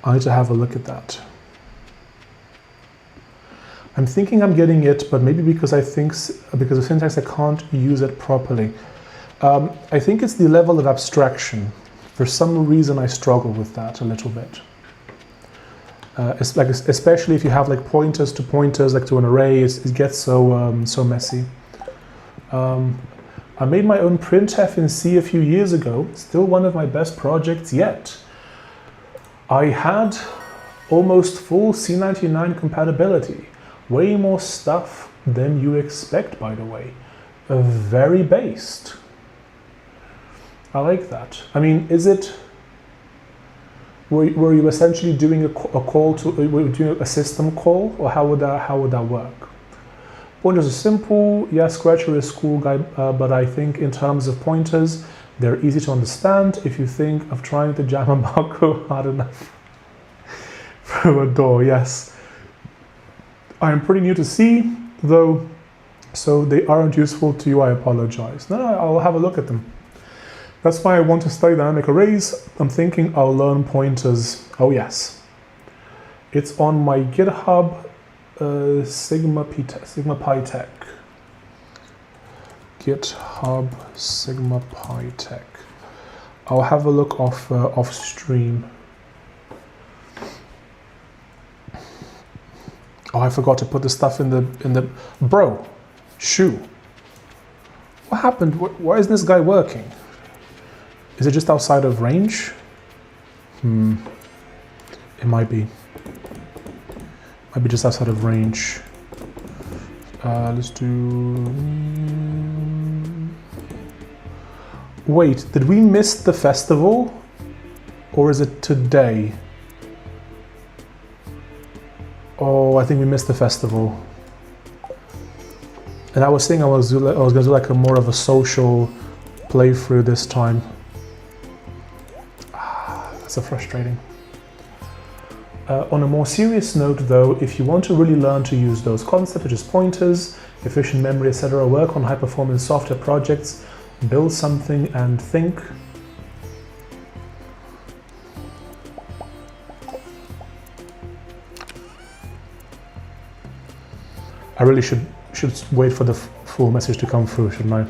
I need to have a look at that. I'm thinking I'm getting it, but maybe because of syntax I can't use it properly. I think it's the level of abstraction. For some reason I struggle with that a little bit. It's like, especially if you have like pointers to pointers, like to an array, it gets so messy. I made my own printf in C a few years ago, still one of my best projects yet. I had almost full C99 compatibility, way more stuff than you expect, by the way. Very based. I like that. I mean, were you essentially doing a call to, were you doing a system call, or how would that work? Pointers are simple. Yes, Scratcher is cool, guy, but I think in terms of pointers, they're easy to understand. If you think of trying to jam a macro hard enough through a door, yes. I am pretty new to C, though, so they aren't useful to you. I apologize. No, I'll have a look at them. That's why I want to study dynamic arrays. I'm thinking I'll learn pointers. Oh yes, it's on my GitHub. Sigma Pi Tech. GitHub Sigma Pi Tech. I'll have a look off stream. Oh, I forgot to put the stuff in the bro. Shoe. What happened? Why isn't this guy working? Is it just outside of range? It might be. Might be just outside of range. Let's do... Wait, did we miss the festival? Or is it today? Oh, I think we missed the festival. And I was saying I was going to do like a more of a social playthrough this time. That's so frustrating. On a more serious note though, if you want to really learn to use those concepts such as pointers, efficient memory, etc., work on high-performance software projects, build something and think. I really should wait for the full message to come through, shouldn't I?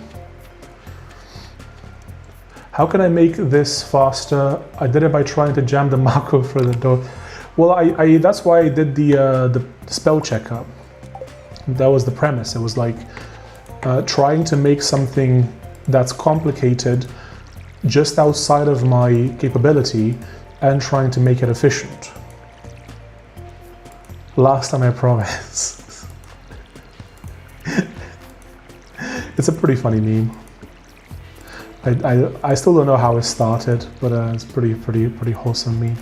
How can I make this faster? I did it by trying to jam the macro through the door. Well, that's why I did the spell checker. That was the premise. It was like trying to make something that's complicated just outside of my capability and trying to make it efficient. Last time I promise. It's a pretty funny meme. I still don't know how it started, but it's pretty wholesome meme.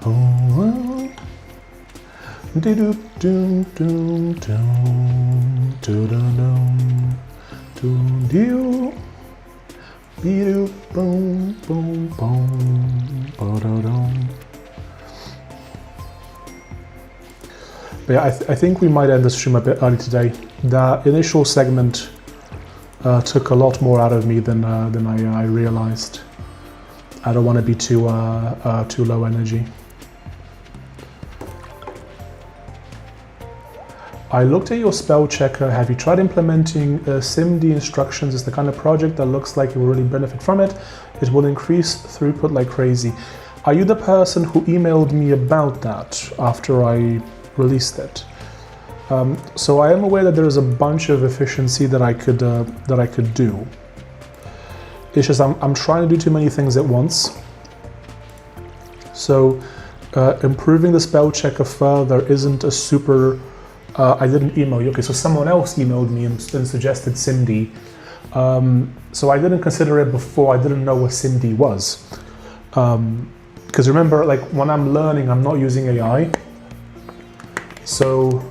Oh, do do do do do do do do do boom boom boom boom. But yeah, I think we might end the stream a bit early today. The initial segment took a lot more out of me than I realized. I don't want to be too low energy. I looked at your spell checker. Have you tried implementing SIMD instructions? It's the kind of project that looks like you will really benefit from it. It will increase throughput like crazy. Are you the person who emailed me about that after I released it? So I am aware that there is a bunch of efficiency that I could do. It's just I'm trying to do too many things at once. So improving the spell checker further isn't a super. I didn't email you. Okay, so someone else emailed me and suggested SIMD. So I didn't consider it before. I didn't know what SIMD was. Because remember, like when I'm learning, I'm not using AI. So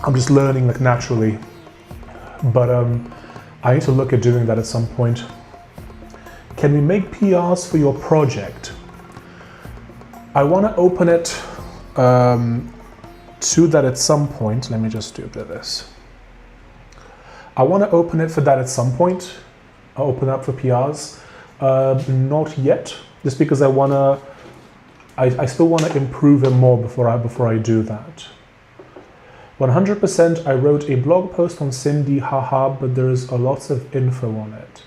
I'm just learning like naturally, but I need to look at doing that at some point. Can we make PRs for your project? I want to open it to that at some point. Let me just do a bit of this. I want to open it for that at some point. I'll open up for PRs. Not yet, just because I want to. I still want to improve it more before I do that. 100%, I wrote a blog post on SIMD, haha, but there's a lots of info on it.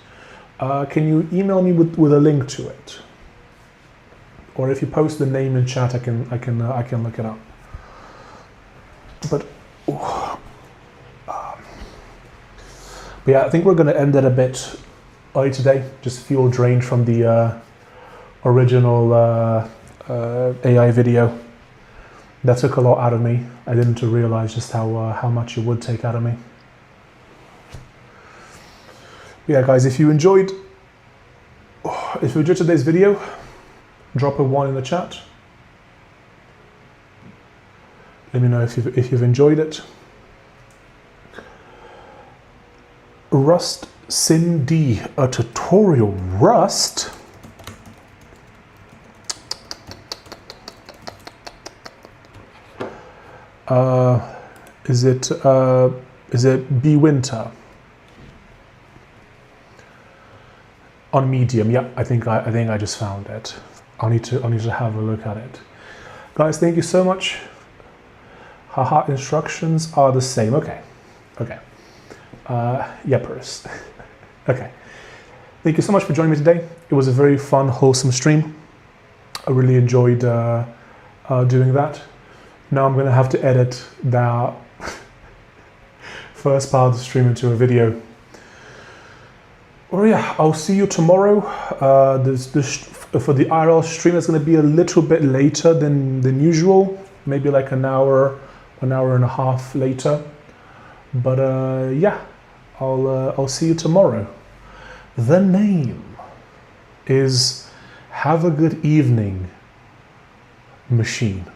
Can you email me with a link to it? Or if you post the name in chat, I can look it up. But yeah, I think we're going to end it a bit early today. Just feel drained from the original AI video. That took a lot out of me. I didn't realize just how much it would take out of me. Yeah, guys, if you enjoyed today's video, Drop a 1 in the chat. Let me know if you've enjoyed it. Rust Sin D, a tutorial. Rust? Is it B Winter? On Medium, yeah, I think I just found it. I'll need to have a look at it. Guys, thank you so much. Haha, instructions are the same. Okay. Yepers. Okay. Thank you so much for joining me today. It was a very fun, wholesome stream. I really enjoyed doing that. Now I'm gonna have to edit that first part of the stream into a video. Oh yeah, I'll see you tomorrow. For the IRL stream, it's going to be a little bit later than usual, maybe like an hour and a half later. But yeah, I'll see you tomorrow. The name is Have a Good Evening, Machine.